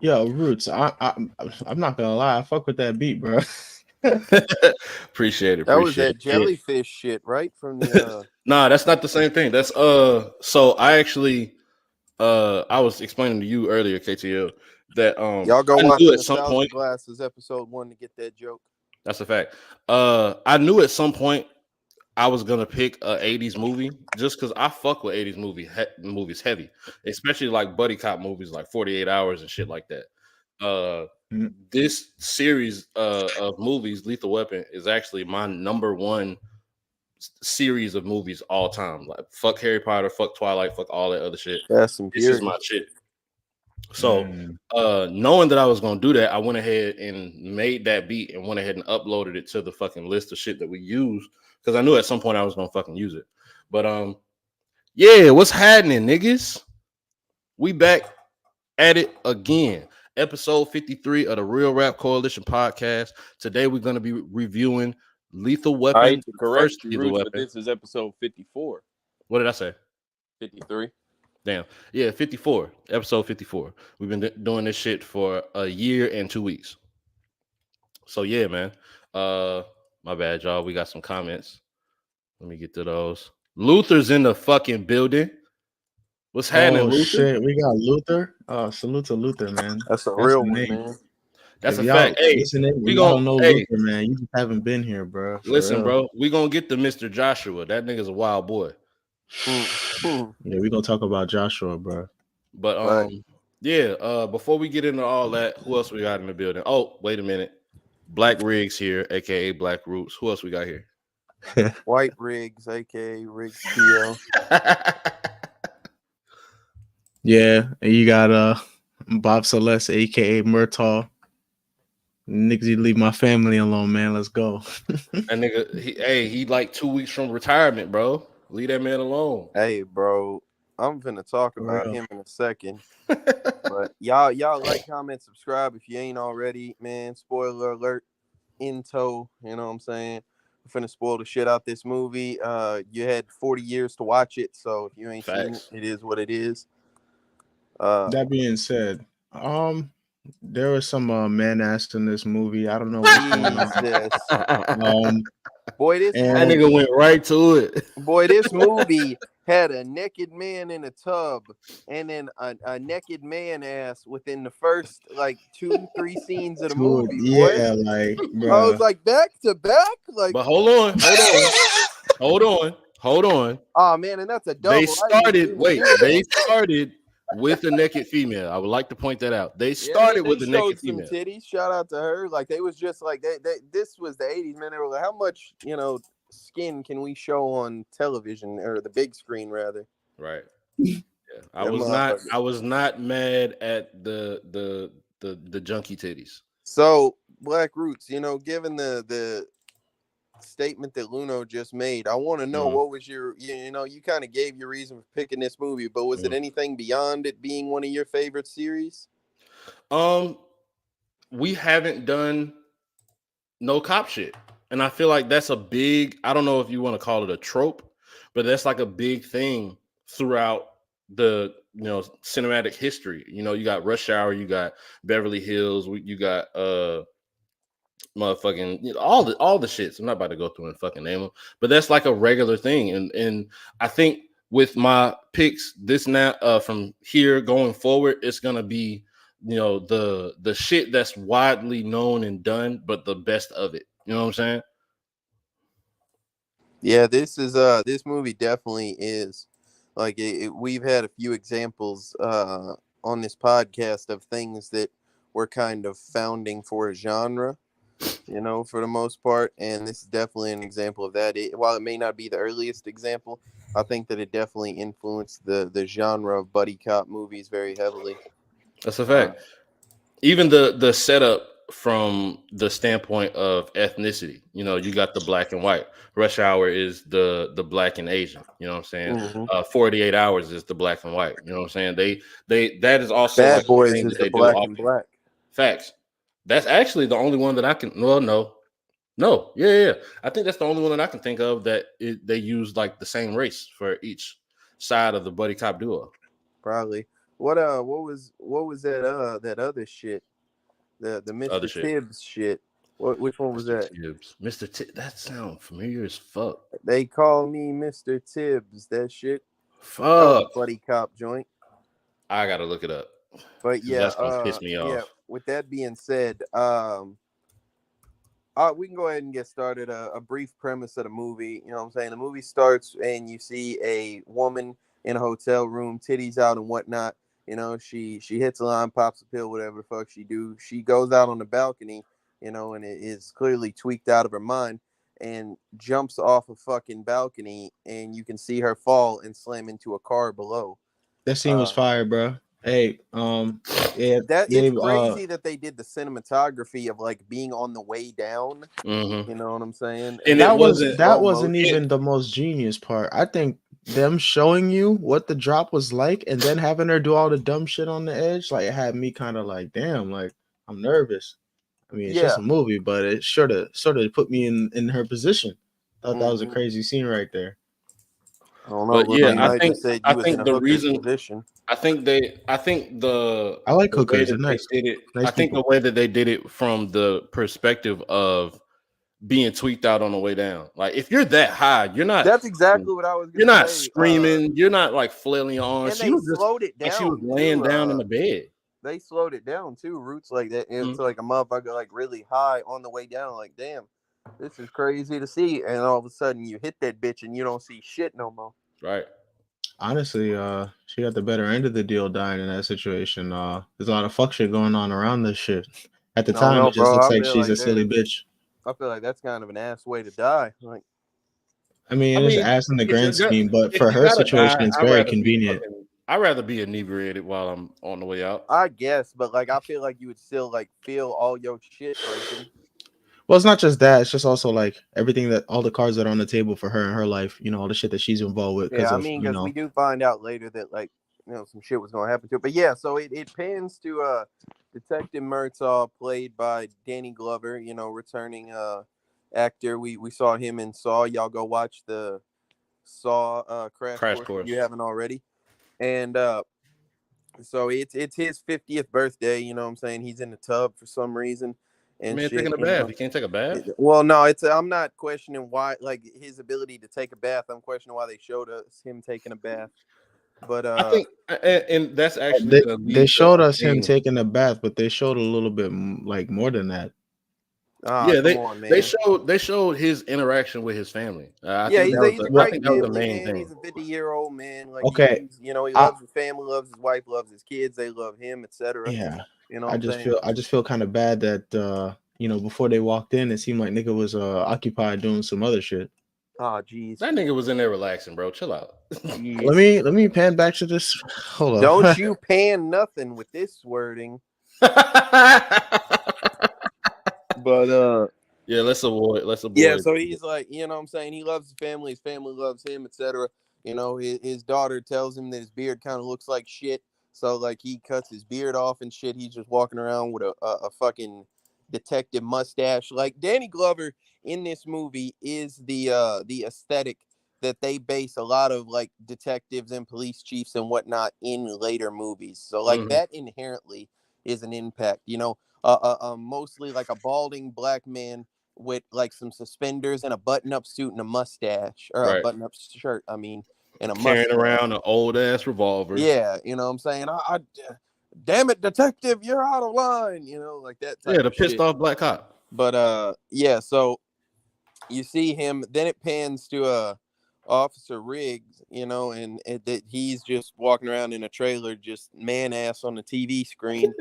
Yo, Roots, I'm not gonna lie, I fuck with that beat, bro. Appreciate it, That was appreciate that it. Yeah. jellyfish shit, right? From the Nah, that's not the same thing. That's so I actually I was explaining to you earlier, KTL, that y'all go I watch knew at some Nostalgia point. Glasses episode 1 to get that joke. That's a fact. I knew at some point I was gonna pick a 80s movie just because I fuck with 80s movies heavy, especially like buddy cop movies like 48 Hours and shit like that. Uh, Mm. this series of movies, Lethal Weapon, is actually my number one series of movies all time. Like fuck Harry Potter, fuck Twilight, fuck all that other shit. Fast and This is Furious. my shit. So knowing that I was gonna do that, I went ahead and made that beat and went ahead and uploaded it to the fucking list of shit that we use because I knew at some point I was gonna fucking use it. But yeah, what's happening, niggas? We back at it again. Episode 53 of the Real Rap Coalition podcast. Today we're gonna be reviewing Lethal I Weapon, hate to correct first you, Lethal Roots, but Weapon. this is episode 54. What did I say? 53. Damn. Yeah, 54. Episode 54. We've been doing this shit for a year and 2 weeks. So yeah, man. My bad, y'all. We got some comments. Let me get to those. Luther's in the fucking building. What's happening, Oh Luther? shit, we got Luther. Salute to Luther, man. That's a That's real the one, name. man. That's If a y'all fact. Hey, listening, we y'all gonna don't know hey, Luther, man. You just haven't been here, bro. For listen, real. bro. We gonna get to Mr. Joshua. That nigga's a wild boy. Yeah, we gonna talk about Joshua, bro. But Right. yeah, before we get into all that, who else we got in the building? Oh, wait a minute. Black Riggs here, aka Black Roots. Who else we got here? White Riggs, aka Riggs PO. Yeah, and you got Bob Celeste, aka Murtaugh. Niggas, you leave my family alone, man. Let's go. That nigga, he like 2 weeks from retirement, bro. Leave that man alone. Hey, bro, I'm finna talk For about real. him in a second. But y'all like, comment, subscribe if you ain't already, man. Spoiler alert, in tow. You know what I'm saying? I'm finna spoil the shit out this movie. You had 40 years to watch it, so if you ain't seen it, Facts. it is what it is. That being said, there was some man ass in this movie. I don't know what's going on. Jesus. Boy, this and- That nigga went right to it. Boy, this movie had a naked man in a tub and then a naked man ass within the first like 2-3 scenes of the movie. Boy. Yeah, like, bro. I was like back to back. Like, But hold on. oh man, and that's a double. They started with a naked female. I would like to point that out. They started with a naked some female. titties. Shout out to her. Like they was just like they this was the 80s, man. They were like, how much skin can we show on television or the big screen rather? Right. Yeah. I was not mad at the junkie titties. So Black Roots, given the statement that Luno just made, I want to know what was your, you kind of gave your reason for picking this movie, but was it anything beyond it being one of your favorite series? We haven't done no cop shit, and I feel like that's a big, I don't know if you want to call it a trope, but that's like a big thing throughout the cinematic history. You got Rush Hour, you got Beverly Hills, you got motherfucking all the shits. I'm not about to go through and fucking name them, but that's like a regular thing. And I think with my picks this now from here going forward, it's gonna be the shit that's widely known and done, but the best of it. You know what I'm saying? Yeah, this movie definitely is like we've had a few examples on this podcast of things that were kind of founding for a genre, for the most part, and this is definitely an example of that. While it may not be the earliest example, I think that it definitely influenced the genre of buddy cop movies very heavily. That's a fact. Even the setup from the standpoint of ethnicity, you got the black and white. Rush Hour is the black and Asian. You know what I'm saying? 48 Hours is the black and white. You know what I'm saying? They that is also Bad like Boys is the black and black. Facts. That's actually the only one that I can. Well, no, yeah. I think that's the only one that I can think of that they use like the same race for each side of the buddy cop duo. Probably. What was that other shit? The Other Mr. shit. Tibbs shit. Which one was Mr. that? Tibbs. Mr. Tibbs. That sounds familiar as fuck. They call me Mr. Tibbs. That shit. That was a Fuck. buddy cop joint. I gotta look it up. But Because yeah, that's gonna piss me yeah. off. With that being said, we can go ahead and get started. A brief premise of the movie. You know what I'm saying? The movie starts and you see a woman in a hotel room, titties out and whatnot. You know, she hits a line, pops a pill, whatever the fuck she do. She goes out on the balcony, you know, and it is clearly tweaked out of her mind and jumps off a fucking balcony, and you can see her fall and slam into a car below. That scene was fire, bro. Hey, yeah, That they it's crazy that they did the cinematography of like being on the way down. Mm-hmm. You know what I'm saying? And that it wasn't wasn't motion. even the most genius part. I think them showing you what the drop was like and then having her do all the dumb shit on the edge, like it had me kind of like, damn, like I'm nervous. I mean, it's just Yeah. a movie, but it sort of put me in her position. Thought that was a Mhm. crazy scene right there. I don't know. But Lil yeah, Wayne I might think just said I you was in think a the hooker's reason position. I think the I like the way hookers. that They're they nice, did it, nice I think people. the way that they did it from the perspective of being tweaked out on the way down. Like if you're that high, That's exactly what I was you're gonna not say. screaming, you're not like flailing your arms. And She they was just slowed it like she was down laying too. down in the bed. They slowed it down too. Roots like that. It's Mhm. like a motherfucker like really high on the way down. Like, damn, this is crazy to see. And all of a sudden you hit that bitch and you don't see shit no more. Right. Honestly, she got the better end of the deal dying in that situation. There's a lot of fuck shit going on around this shit. At the I don't time, know, it just bro. looks like she's a silly bitch. I feel like that's kind of an ass way to die. Like, I mean, I it's mean, ass in the if grand scheme, but if for you her gotta die, situation, it's very convenient. I'd rather be inebriated while I'm on the way out. I guess, but like I feel like you would still like feel all your shit breaking. Well, it's not just that; it's just also like everything that all the cards that are on the table for her in her life. You know, all the shit that she's involved with because Yeah, I of mean, because we do find out later that like some shit was gonna happen to it. But yeah, so it pans to Detective Murtaugh, played by Danny Glover. You know, returning actor. We saw him in Saw. Y'all go watch the Saw crash Crash course if course. you haven't already. And so it's his 50th birthday. You know what I'm saying? He's in the tub for some reason and Man, shit. taking a You bath. know? You can't take a bath. Well, no, I'm not questioning why, like his ability to take a bath. I'm questioning why they showed us him taking a bath. But I think, and that's actually they gonna they lead to showed a us him thing. taking a bath, but they showed a little bit like more than that. Yeah, come on, man. they showed his interaction with his family. I Yeah, think he's that a, was he's a I great think that was the family main man. thing. He's a 50-year-old man. Like Okay, he I, loves his family, loves his wife, loves his kids. They love him, etc. yeah, You know what I'm saying? I just feel kind of bad that before they walked in, it seemed like nigga was occupied doing some other shit. Oh, jeez. That nigga was in there relaxing, bro. Chill out. Let me pan back to this. Hold on. Don't you pan nothing with this wording. But yeah, let's avoid. yeah, so he's like, you know what I'm saying? He loves his family loves him, etc. You know, his daughter tells him that his beard kind of looks like shit. So like he cuts his beard off and shit. He's just walking around with a fucking detective mustache. Like Danny Glover in this movie is the aesthetic that they base a lot of like detectives and police chiefs and whatnot in later movies. So like that inherently is an impact. You know, mostly like a balding black man with like some suspenders and a button-up suit and a mustache, or a right, button-up shirt. I mean, and a carrying mustache. around an old ass revolver. Yeah, you know what I'm saying? Damn it, detective, you're out of line. You know, like that type Yeah, the of pissed shit. off black cop. But yeah, so you see him. Then it pans to Officer Riggs, you know, and that he's just walking around in a trailer, just man ass on the TV screen.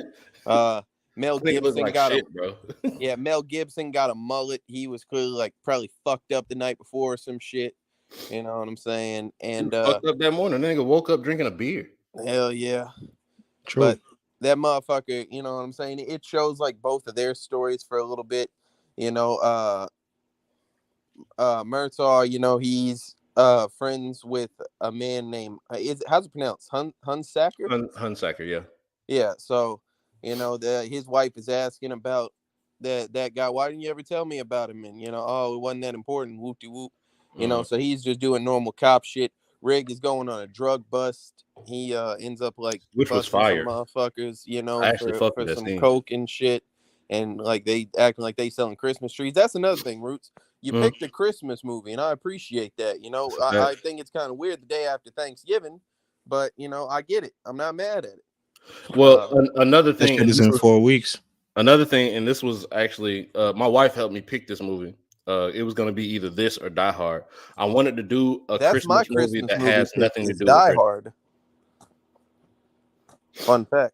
Mel Nigga look Gibson like got shit, a bro. yeah, Mel Gibson got a mullet. He was clearly like probably fucked up the night before or some shit. You know what I'm saying? He And was fucked up that morning. Nigga woke up drinking a beer. hell yeah. True. But that motherfucker, you know what I'm saying? It shows like both of their stories for a little bit. You know, Murtaugh, you know, he's friends with a man named how's it pronounced? Hunsacker? Hunsacker, yeah. Yeah, so you know, his wife is asking about that guy. Why didn't you ever tell me about him? And you know, oh, it wasn't that important. Whoop de whoop. You know, so he's just doing normal cop shit. Rig is going on a drug bust. He ends up like Which was busting some fire. motherfuckers, you I know, actually fucked for with that some scene. coke and shit. And like they acting like they selling Christmas trees. That's another thing, Roots. You picked a Christmas movie, and I appreciate that. You know, I think it's kind of weird the day after Thanksgiving, but you know, I get it. I'm not mad at it. Well, another That thing, shit is in 4 weeks. Another thing, and this was actually my wife helped me pick this movie. It was going to be either this or Die Hard. I wanted to do a That's my Christmas movie Christmas that movie has pick nothing to is do with Die Christmas. Hard. Fun fact.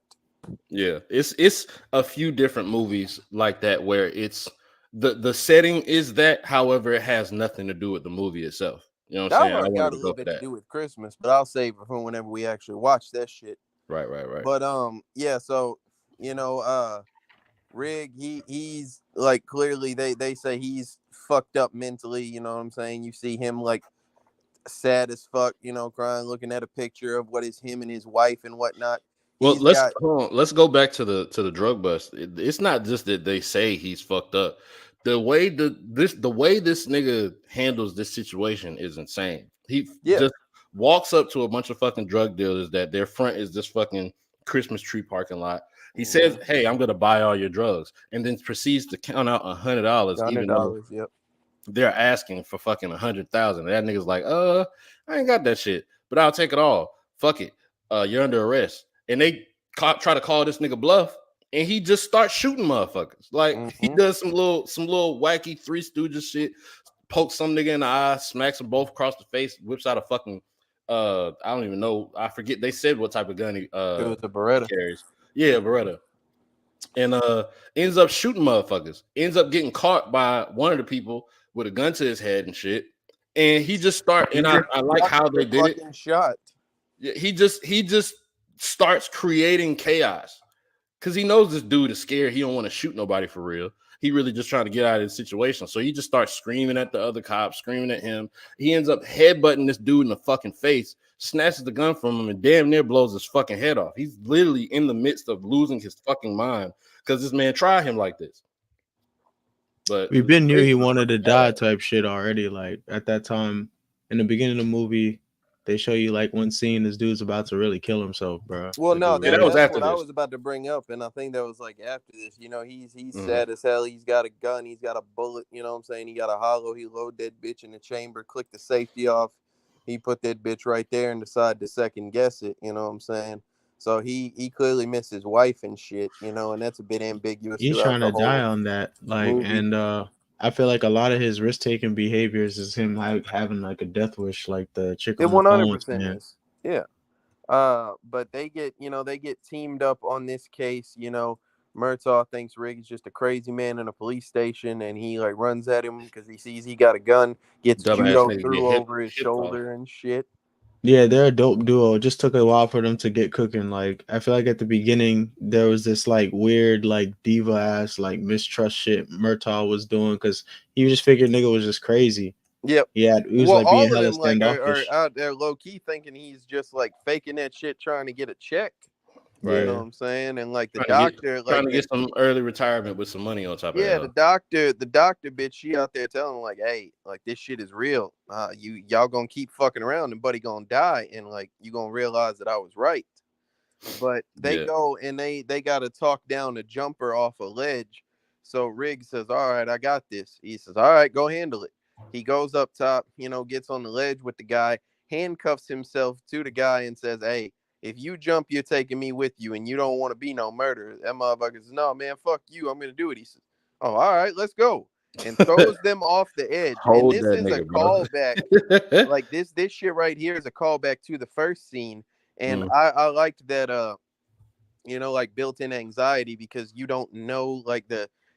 Yeah, it's a few different movies like that where it's the setting is that, however, it has nothing to do with the movie itself. You know what I'm Die saying? I Hard wanted got a to go little for bit to that. do with Christmas, but I'll save it for whenever we actually watch that shit. Right. But yeah, so you know, Rig, he's like clearly they say he's fucked up mentally, you know what I'm saying? You see him like sad as fuck, you know, crying, looking at a picture of what is him and his wife and whatnot. Well, He's got let's go back to the drug bust. It's not just that they say he's fucked up. The way the way this nigga handles this situation is insane. He just walks up to a bunch of fucking drug dealers that their front is this fucking Christmas tree parking lot. He says, "Hey, I'm gonna buy all your drugs," and then proceeds to count out $100, even though they're asking for fucking 100,000. That nigga's like, I ain't got that shit, but I'll take it all. Fuck it. You're under arrest. And they try to call this nigga bluff, and he just starts shooting motherfuckers. Like he does some little wacky Three Stooges shit, pokes some nigga in the eye, smacks them both across the face, whips out a fucking I don't even know. I forget. They said what type of gun he it was a Beretta. carries. Yeah, Beretta. And ends up shooting motherfuckers. Ends up getting caught by one of the people with a gun to his head and shit. And he just start. And I like how they did it. Shot. Yeah, he just starts creating chaos because he knows this dude is scared. He don't want to shoot nobody for real. He really just trying to get out of the situation. So he just starts screaming at the other cops, screaming at him. He ends up headbutting this dude in the fucking face, snatches the gun from him, and damn near blows his fucking head off. He's literally in the midst of losing his fucking mind because this man tried him like this. But We've been knew he wanted to die type shit already. Like at that time, in the beginning of the movie, they show you like one scene this dude's about to really kill himself, bro. Well, no, that was that's after what I this. was about to bring up, and I think that was like after this. You know, he's sad as hell. He's got a gun. He's got a bullet. You know what I'm saying? He got a hollow. He load that bitch in the chamber, click the safety off. He put that bitch right there and decided to second guess it. You know what I'm saying? So he clearly missed his wife and shit. You know, and that's a bit ambiguous. He's trying to die on that, like, movie. And I feel like a lot of his risk-taking behaviors is him like having like a death wish, like the chick on the phone. 100% is. Yeah. But they get teamed up on this case. You know, Murtaugh thinks Riggs is just a crazy man in a police station, and he like runs at him because he sees he got a gun, gets judo through over his shoulder and shit. Yeah, they're a dope duo. It just took a while for them to get cooking. Like, I feel like at the beginning there was this like weird, like diva ass, like mistrust shit Murtaugh was doing because he just figured nigga was just crazy. Yep. Yeah, he was well, like all being of hella them like standoffish. are out there low key thinking he's just like faking that shit, trying to get a check. Right. You know what I'm saying? And like the doctor, trying to get some early retirement with some money on top of it. Yeah, the doctor bitch, she out there telling him like, hey, like this shit is real. Y'all gonna keep fucking around and buddy gonna die, and like you gonna realize that I was right. But they go and they gotta talk down a jumper off a ledge. So Riggs says, all right, I got this. He says, all right, go handle it. He goes up top, you know, gets on the ledge with the guy, handcuffs himself to the guy and says, hey, if you jump, you're taking me with you, and you don't want to be no murderer. That motherfucker says, no, man, fuck you. I'm going to do it. He says, oh, all right, let's go. And throws them off the edge. And this is a callback. Like this shit right here is a callback to the first scene. And I liked that, you know, like built-in anxiety because you don't know, like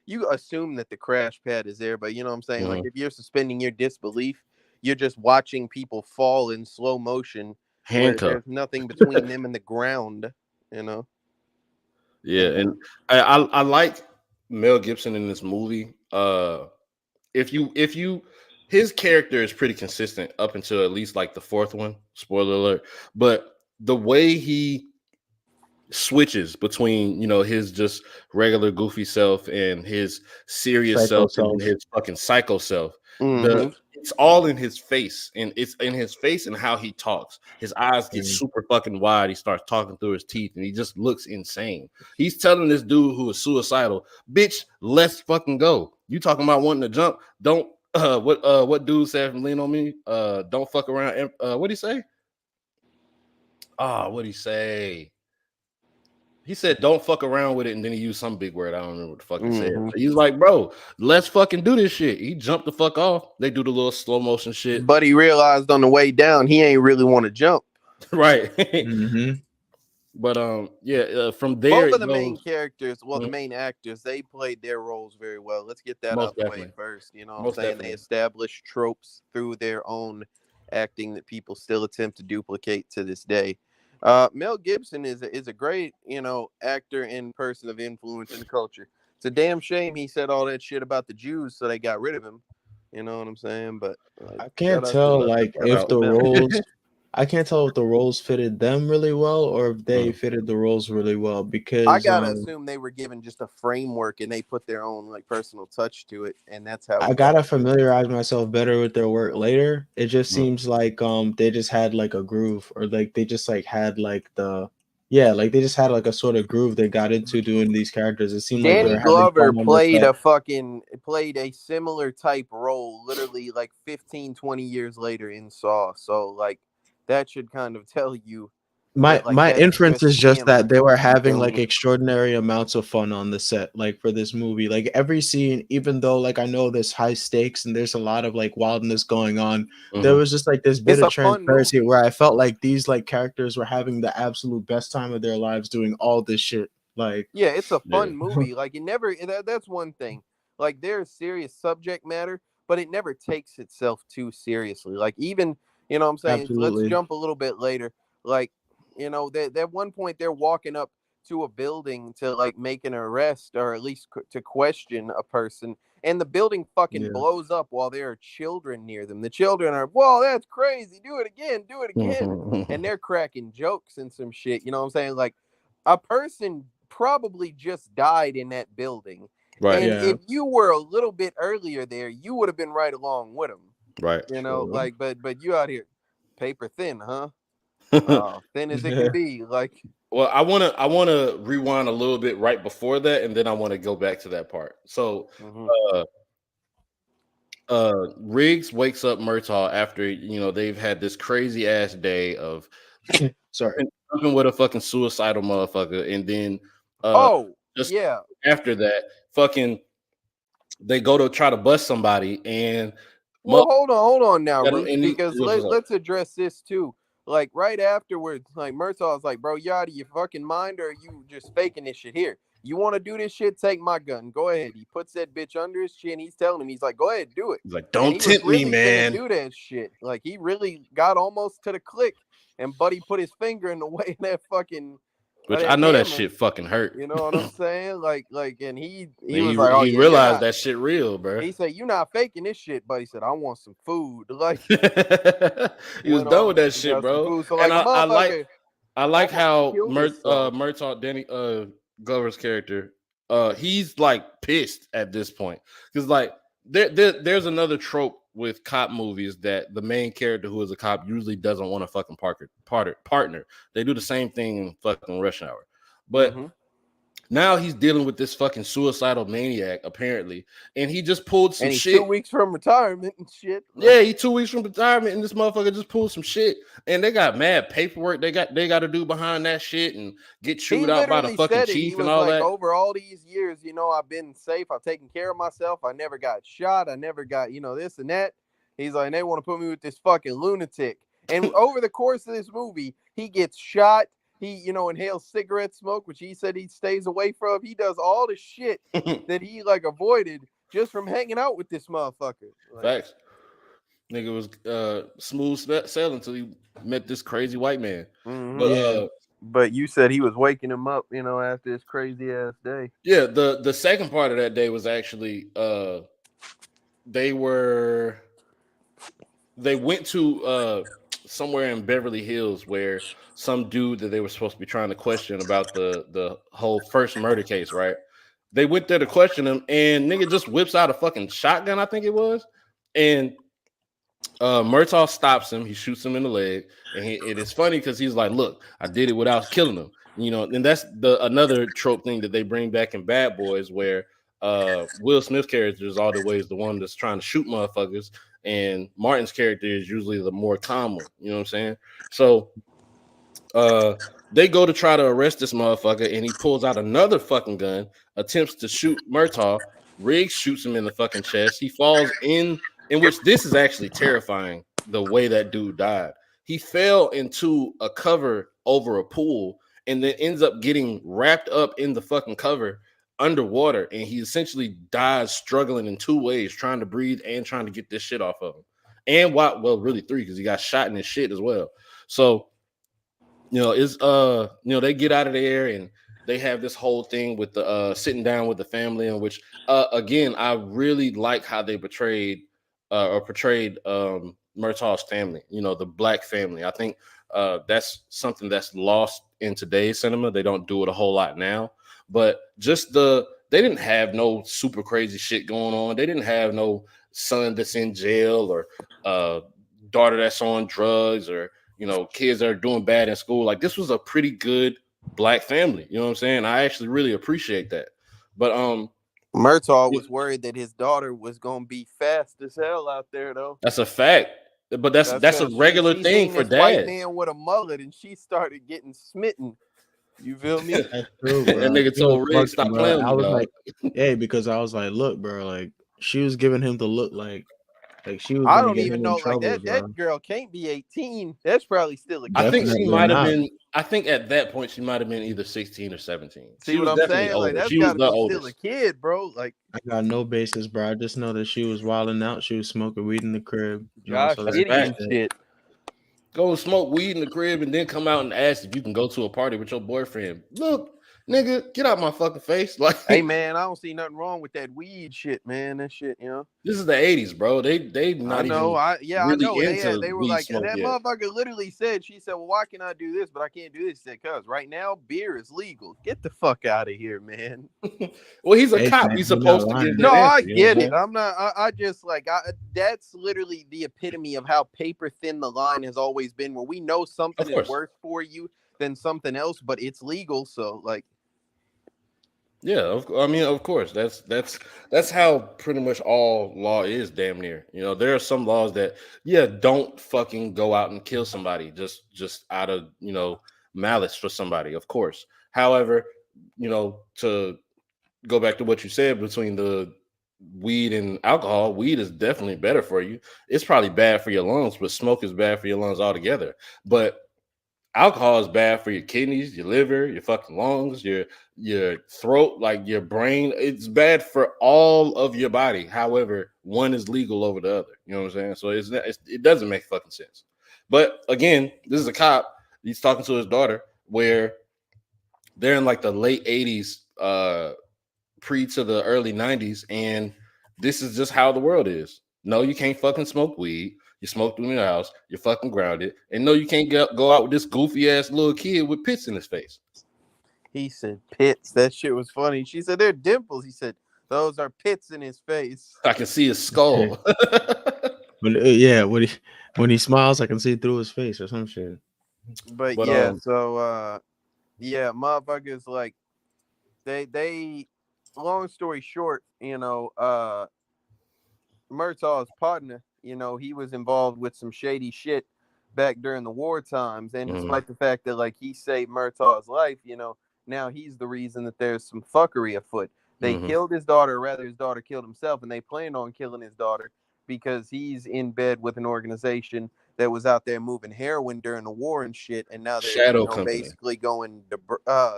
you assume that the crash pad is there, but you know what I'm saying? Like if you're suspending your disbelief, you're just watching people fall in slow motion. Where there's nothing between them and the ground, you know. Yeah, and I like Mel Gibson in this movie. If you his character is pretty consistent up until at least like the fourth one. Spoiler alert! But the way he switches between, you know, his just regular goofy self and his serious self and his fucking psycho self. it's all in his face, and it's in his face and how he talks. His eyes get super fucking wide. He starts talking through his teeth, and he just looks insane. He's telling this dude who is suicidal, bitch, let's fucking go. You talking about wanting to jump? Don't what dude said from Lean on Me? Don't fuck around. What'd he say? What'd he say? He said, "Don't fuck around with it," and then he used some big word. I don't remember what the fuck he said. So he's like, "Bro, let's fucking do this shit." He jumped the fuck off. They do the little slow motion shit, but he realized on the way down he ain't really want to jump. right? Mm-hmm. But from there, both of the main characters, the main actors, they played their roles very well. Let's get that out the way first. You know what I'm saying? Definitely. They established tropes through their own acting that people still attempt to duplicate to this day. Mel Gibson is a great, actor and person of influence in the culture. It's a damn shame he said all that shit about the Jews, so they got rid of him. You know what I'm saying? But I can't tell if the roles fitted them really well or if they fitted the roles really well, because I gotta assume they were given just a framework and they put their own personal touch to it, and that's how I gotta familiarize myself better with their work later. It just seems like they just had like a groove, or like they just like had like they just had like a sort of groove they got into doing these characters. It seemed like Danny Glover played a similar type role literally like 15, 20 years later in Saw. So like that should kind of tell you. My inference is just that they were having like extraordinary amounts of fun on the set, like for this movie. Like every scene, even though like I know there's high stakes and there's a lot of like wildness going on, there was just like this bit of transparency where I felt like these like characters were having the absolute best time of their lives doing all this shit. Like, yeah, it's a fun movie. Like it never. That's one thing. Like there's serious subject matter, but it never takes itself too seriously. Like even what I'm saying. Absolutely. Let's jump a little bit later. Like. At one point they're walking up to a building to like make an arrest or at least to question a person, and the building fucking blows up while there are children near them. The children are, whoa, that's crazy. Do it again. And they're cracking jokes and some shit. You know what I'm saying? Like a person probably just died in that building. Right. And if you were a little bit earlier there, you would have been right along with them. Right. But you out here paper thin, huh? Thin as it can be. Like, well, I wanna rewind a little bit right before that, and then I want to go back to that part. So Riggs wakes up Murtaugh after they've had this crazy ass day of jumping with a fucking suicidal motherfucker, and then after that fucking they go to try to bust somebody, and hold on now, Roots, because let's address this too. Like right afterwards, like Murtaugh's like, bro, you out of your fucking mind, or are you just faking this shit here? You want to do this shit? Take my gun. Go ahead. He puts that bitch under his chin. He's telling him, he's like, go ahead, do it. He's like, don't tempt me, man. Do that shit. Like he really got almost to the click, and Buddy put his finger in the way of that fucking. Which I know that shit fucking hurt. You know what I'm saying? And he was like, oh, he realized that shit real, bro. He said, "You not faking this shit," but he said, "I want some food." Like he was done with that shit, bro. So, like, and I like how Murtaugh, Danny Glover's character, he's like pissed at this point because like there's another trope with cop movies that the main character who is a cop usually doesn't want a fucking partner. They do the same thing in fucking Rush Hour, but now he's dealing with this fucking suicidal maniac apparently, and he just pulled some shit. 2 weeks from retirement and shit. Yeah, he 2 weeks from retirement, and this motherfucker just pulled some shit, and they got mad paperwork they got to do behind that shit and get chewed out by the fucking chief and all that. Over all these years, I've been safe. I've taken care of myself. I never got shot. I never got this and that. He's like, they want to put me with this fucking lunatic. And over the course of this movie, he gets shot. He, inhales cigarette smoke, which he said he stays away from. He does all the shit that he avoided just from hanging out with this motherfucker. Facts. Nigga was smooth sailing until he met this crazy white man. But you said he was waking him up, after this crazy ass day. Yeah, the second part of that day was actually they went to somewhere in Beverly Hills where some dude that they were supposed to be trying to question about the whole first murder case, right? They went there to question him, and nigga just whips out a fucking shotgun, I think it was, and Murtaugh stops him. He shoots him in the leg, and it is funny because he's like, "Look, I did it without killing him." You know, and that's another trope thing that they bring back in Bad Boys, where Will Smith's character is always the one that's trying to shoot motherfuckers, and Martin's character is usually the more calm one. You know what I'm saying? So they go to try to arrest this motherfucker, and he pulls out another fucking gun, attempts to shoot Murtaugh. Riggs shoots him in the fucking chest. He falls in which this is actually terrifying. The way that dude died, he fell into a cover over a pool, and then ends up getting wrapped up in the fucking cover underwater, and he essentially dies struggling in two ways, trying to breathe and trying to get this shit off of him. And what? Well, really three, because he got shot in his shit as well. So they get out of there and they have this whole thing with the sitting down with the family, in which again I really like how they portrayed Murtaugh's family, the black family. I think that's something that's lost in today's cinema. They don't do it a whole lot now, but they didn't have no super crazy shit going on. They didn't have no son that's in jail or daughter that's on drugs or kids that are doing bad in school. Like, this was a pretty good black family. You know what I'm saying? I actually really appreciate that. But Murtaugh was worried that his daughter was gonna be fast as hell out there, though. That's a fact. But that's a regular thing for dads. White man with a mullet, and she started getting smitten. You feel me? That's true, bro. That nigga told Riggs, stop playing with me, I was dog. like, hey, because I was like, look, bro, like she was giving him the look like she was. I don't even know. Like that girl can't be 18. That's probably still a kid. I think she might have been. I think at that point she might have been either 16 or 17. See what I'm saying? Like, that's gotta be still a kid, bro. Like, I got no basis, bro. I just know that she was wilding out. She was smoking weed in the crib. Josh, shit. Go smoke weed in the crib and then come out and ask if you can go to a party with your boyfriend. Look, nigga, get out my fucking face. Like, hey man, I don't see nothing wrong with that weed shit, man. That shit, This is the 80s, bro. They not really I know. They were like, and that motherfucker literally said, she said, well, why can I do this, but I can't do this? He said, cause right now beer is legal. Get the fuck out of here, man. Well, he's a cop. He's supposed to get. No, I get it. I'm not. I just like that's literally the epitome of how paper thin the line has always been, where we know something is worse for you than something else, but it's legal. So like. Yeah, I mean, of course, that's how pretty much all law is, damn near. There are some laws that, don't fucking go out and kill somebody just out of malice for somebody, of course. However, to go back to what you said between the weed and alcohol, weed is definitely better for you. It's probably bad for your lungs, but smoke is bad for your lungs altogether. But alcohol is bad for your kidneys, your liver, your fucking lungs, your throat, like your brain. It's bad for all of your body. However, one is legal over the other. You know what I'm saying? So it doesn't make fucking sense. But again, this is a cop. He's talking to his daughter, where they're in like the late 80s, pre to the early 90s, and this is just how the world is. No, you can't fucking smoke weed. You smoke through your house, you're fucking grounded. And no, you can't go out with this goofy ass little kid with pits in his face. He said pits. That shit was funny. She said they're dimples. He said those are pits in his face. I can see his skull. When he smiles, I can see through his face or some shit. But motherfuckers, like they long story short, Murtaugh's partner, he was involved with some shady shit back during the war times. And despite the fact that, like, he saved Murtaugh's life, now he's the reason that there's some fuckery afoot. They killed his daughter, or rather his daughter killed himself, and they planned on killing his daughter because he's in bed with an organization that was out there moving heroin during the war and shit. And now they're basically going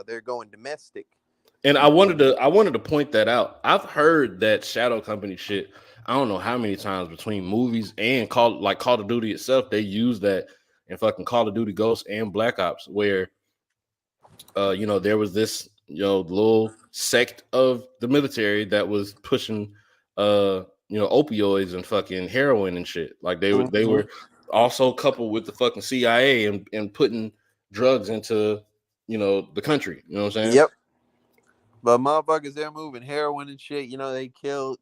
they're going domestic. And I wanted to point that out. I've heard that shadow company shit, I don't know how many times, between movies and Call of Duty itself. They use that in fucking Call of Duty Ghosts and Black Ops, where there was this little sect of the military that was pushing opioids and fucking heroin and shit. Like they were also coupled with the fucking CIA and putting drugs into the country. You know what I'm saying? Yep. But motherfuckers, they're moving heroin and shit. They kill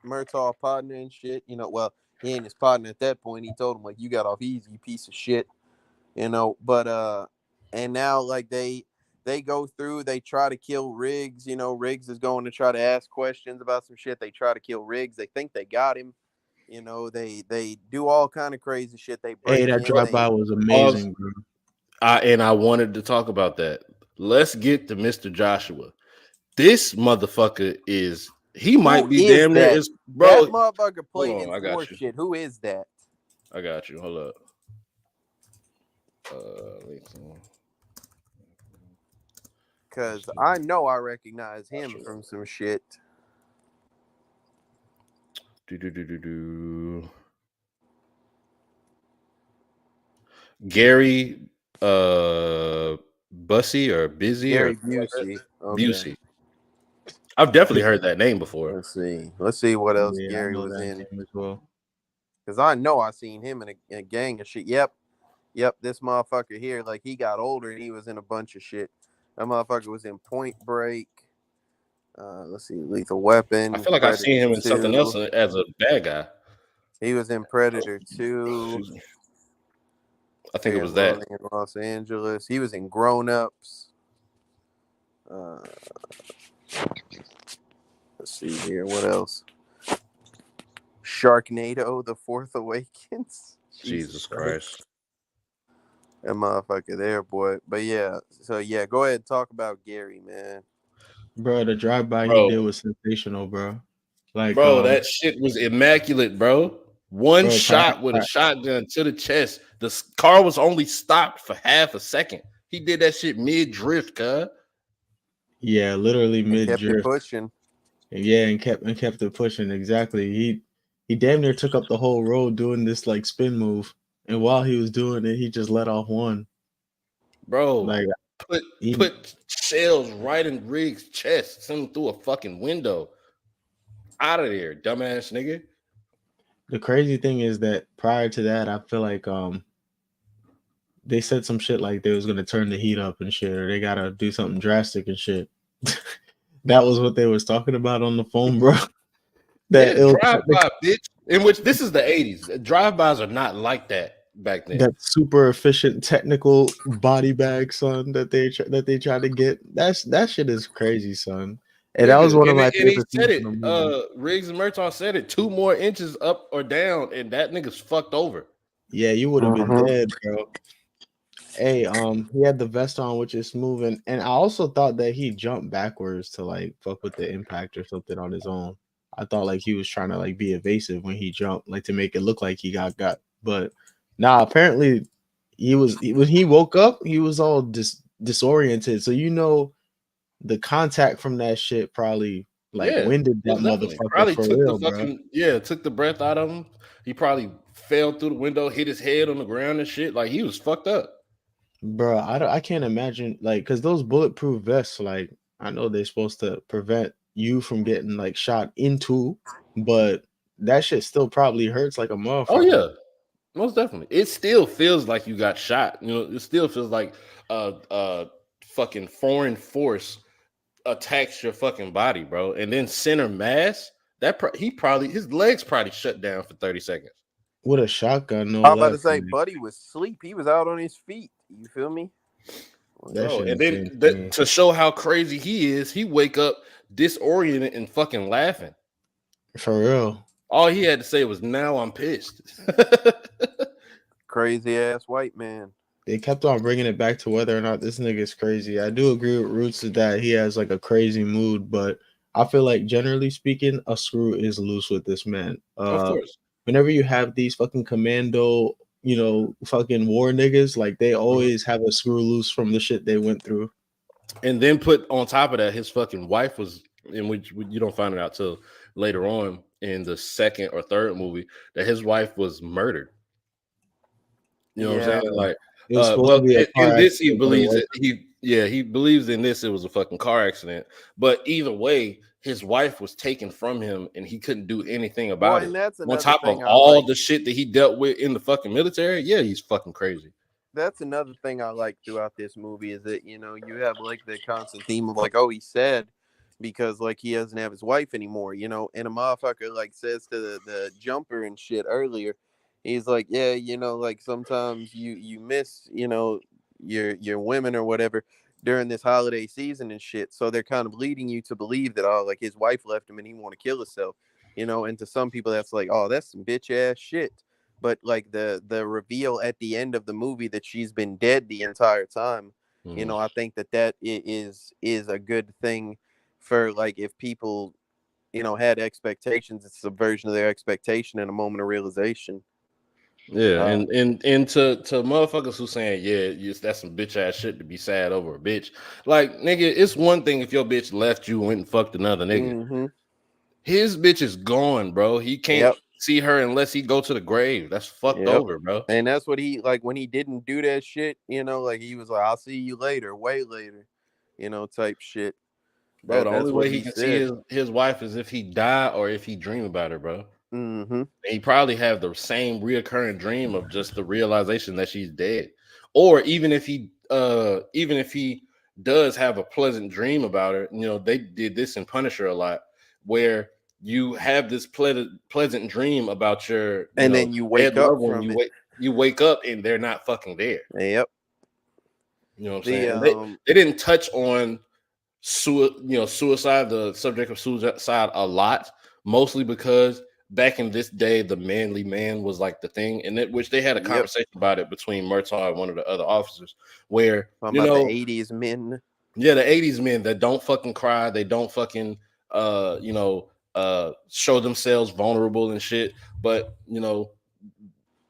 Murtaugh partner and shit. Well, he ain't his partner at that point. He told him like, you got off easy, you piece of shit, you know. But and now like they go through, they try to kill Riggs. You know, Riggs is going to try to ask questions about some shit. They try to kill Riggs. They think they got him. You know, they do all kind of crazy shit. They Hey, break that in. drive by was amazing, bro. And I wanted to talk about that. Let's get to Mr. Joshua. This motherfucker he might be damn near is bro. That motherfucker played in I got more you. shit. Who is that? I got you. Hold up. Because I know I recognize him from some shit. Gary Bussey or Busy Gary or Busey. Okay. Busey. I've definitely heard that name before. Let's see what else Yeah, Gary I know was that in. name as well. Because I know I seen him in a gang of shit. Yep, this motherfucker here, like he got older and he was in a bunch of shit. That motherfucker was in Point Break. Let's see, Lethal Weapon. I feel like I've seen him in something else as a bad guy. He was in Predator 2. I think it was that. In Los Angeles. He was in Grown Ups. Let's see here. What else? Sharknado: The Fourth Awakens. Jesus Christ. That motherfucker there, boy. But yeah, so yeah, go ahead and talk about Gary, man. Bro, the drive-by he did was sensational, bro. Like, bro, that shit was immaculate, bro. One shot with a shotgun to the chest. The car was only stopped for half a second. He did that shit mid-drift, cuz. Yeah, literally mid-drift. Kept it pushing. Yeah, and kept it pushing. Exactly. He damn near took up the whole road doing this like spin move. And while he was doing it, he just let off one. Bro, like put shells right in Riggs' chest, send him through a fucking window. Out of there, dumbass nigga. The crazy thing is that prior to that, I feel like they said some shit like they was gonna turn the heat up and shit, or they gotta do something drastic and shit. That was what they was talking about on the phone, bro. That drive-by, bitch. In which this is the 80s. Drive-bys are not like that back then. That super efficient technical body bag, son, that they try to get. That shit is crazy, son. And that was one of my favorite things. He said it. Riggs and Murtaugh said it. 2 more inches up or down, and that nigga's fucked over. Yeah, you would have been dead, bro. Hey, he had the vest on, which is smooth, and I also thought that he jumped backwards to like fuck with the impact or something on his own. I thought like he was trying to like be evasive when he jumped, like to make it look like he got. But nah, apparently when he woke up, he was all disoriented. So you know, the contact from that shit probably winded that motherfucker. Probably for took real, the fucking took the breath out of him. He probably fell through the window, hit his head on the ground and shit. Like he was fucked up. Bro, I can't imagine because those bulletproof vests, like I know they're supposed to prevent you from getting like shot into, but that shit still probably hurts like a motherfucker. Oh yeah, most definitely. It still feels like you got shot. You know, it still feels like a fucking foreign force attacks your fucking body, bro. And then center mass, his legs probably shut down for 30 seconds. With a shotgun, no. I'm about to say, buddy was asleep. He was out on his feet. You feel me? And then to show how crazy he is, he wake up disoriented and fucking laughing. For real. All he had to say was, "Now I'm pissed." Crazy ass white man. They kept on bringing it back to whether or not this nigga is crazy. I do agree with Roots that he has like a crazy mood, but I feel like generally speaking, a screw is loose with this man. Of course. Whenever you have these fucking commando, fucking war niggas, like they always have a screw loose from the shit they went through. And then put on top of that, his fucking wife was, in which you don't find it out till later on in the second or third movie, that his wife was murdered. You know what I'm saying? Like, in this, he believes that he believes in this, it was a fucking car accident. But either way, his wife was taken from him and he couldn't do anything about it. On top of all the shit that he dealt with in the fucking military, yeah, he's fucking crazy. That's another thing I like throughout this movie is that, you have like the constant theme of like, oh, he said, because like he doesn't have his wife anymore, you know. And a motherfucker like says to the jumper and shit earlier, he's like, yeah, you know, like sometimes you miss, you know, your women or whatever during this holiday season and shit. So they're kind of leading you to believe that, oh, like his wife left him and he want to kill himself, you know. And to some people that's like, oh, that's some bitch ass shit. But like the reveal at the end of the movie that she's been dead the entire time, you know, I think that is a good thing for like if people, you know, had expectations, it's a subversion of their expectation and a moment of realization. Yeah, and to motherfuckers who saying, yeah, that's some bitch ass shit to be sad over a bitch. Like, nigga, it's one thing if your bitch left you and went and fucked another nigga. Mm-hmm. His bitch is gone, bro. He can't Yep. see her unless he go to the grave. That's fucked Yep. over, bro. And that's what he like when he didn't do that shit, you know, like he was like, I'll see you later, way later, you know, type shit. Bro, the only That's what way he he can see said. his wife is if he die or if he dream about her, bro. Mm-hmm. He probably have the same reoccurring dream of just the realization that she's dead. Or even if he does have a pleasant dream about her, you know, they did this in Punisher a lot, where you have this pleasant dream about your And then you dead wake up loved one. from it. You wake up and they're not fucking there. Yep. You know what I'm The saying? And they didn't touch on suicide, the subject of suicide, a lot, mostly because back in this day, the manly man was like the thing, and which they had a conversation about it between Murtaugh and one of the other officers, where talking about the 80s men. Yeah, the 80s men that don't fucking cry, they don't fucking show themselves vulnerable and shit, but you know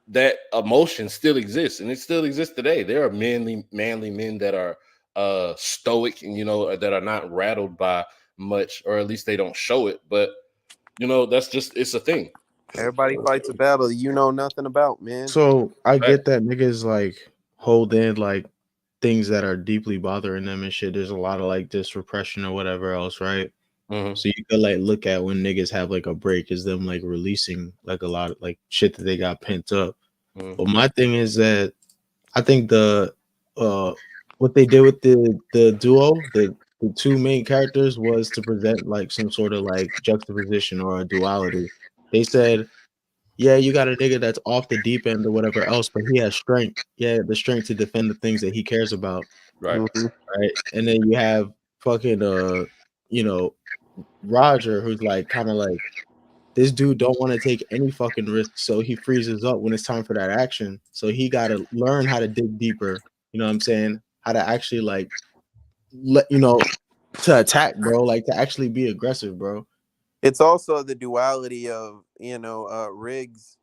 that emotion still exists, and it still exists today. There are manly men that are stoic and that are not rattled by much, or at least they don't show it, but that's just, it's a thing. Everybody fights a battle you know nothing about, man. So I get that niggas like hold in like things that are deeply bothering them and shit. There's a lot of like this repression or whatever else, right? Mm-hmm. So you could like look at when niggas have like a break is them like releasing like a lot of like shit that they got pent up. Mm-hmm. But my thing is that I think the what they did with the duo, the two main characters, was to present like some sort of like juxtaposition or a duality. They said, yeah, you got a nigga that's off the deep end or whatever else, but he has strength. Yeah, the strength to defend the things that he cares about. Right. Mm-hmm. Right. And then you have fucking Roger, who's like kind of like this dude don't want to take any fucking risk, so he freezes up when it's time for that action. So he got to learn how to dig deeper. You know what I'm saying? How to actually like to attack, bro. Like to actually be aggressive, bro. It's also the duality of Riggs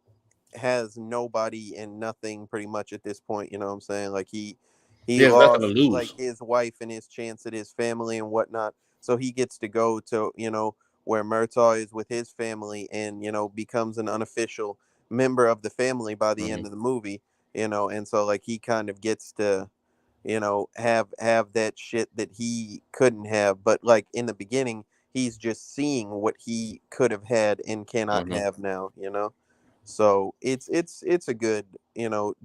has nobody and nothing pretty much at this point. You know what I'm saying? Like he has nothing to lost lose. like his wife and his chance at his family and whatnot. So he gets to go to where Murtaugh is with his family and becomes an unofficial member of the family by the end of the movie. And so like he kind of gets to have that shit that he couldn't have, but like in the beginning he's just seeing what he could have had and cannot have now. So it's a good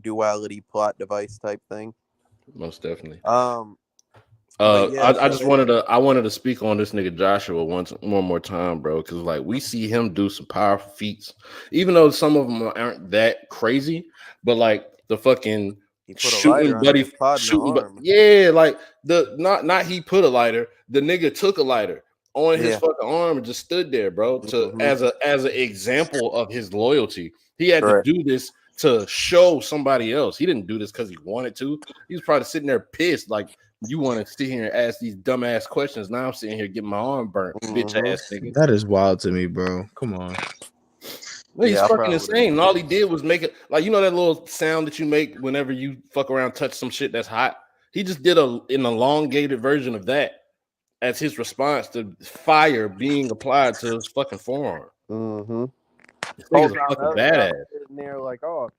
duality plot device type thing. Most definitely. But yeah, I wanted to speak on this nigga Joshua one more time, bro, because like we see him do some powerful feats, even though some of them aren't that crazy, but like the fucking he put a shooting lighter buddy, under his partner arm. yeah, like the not he put a lighter, the nigga took a lighter on his fucking arm and just stood there, bro, as an example of his loyalty. He had to do this to show somebody else. He didn't do this because he wanted to. He was probably sitting there pissed, like, you want to sit here and ask these dumbass questions. Now I'm sitting here getting my arm burnt, bitch ass nigga. That is wild to me, bro. Come on. Well, he's fucking insane. And all he did was make it like, that little sound that you make whenever you fuck around, touch some shit that's hot. He just did an elongated version of that as his response to fire being applied to his fucking forearm. This nigga's a fucking badass. And they're like, oh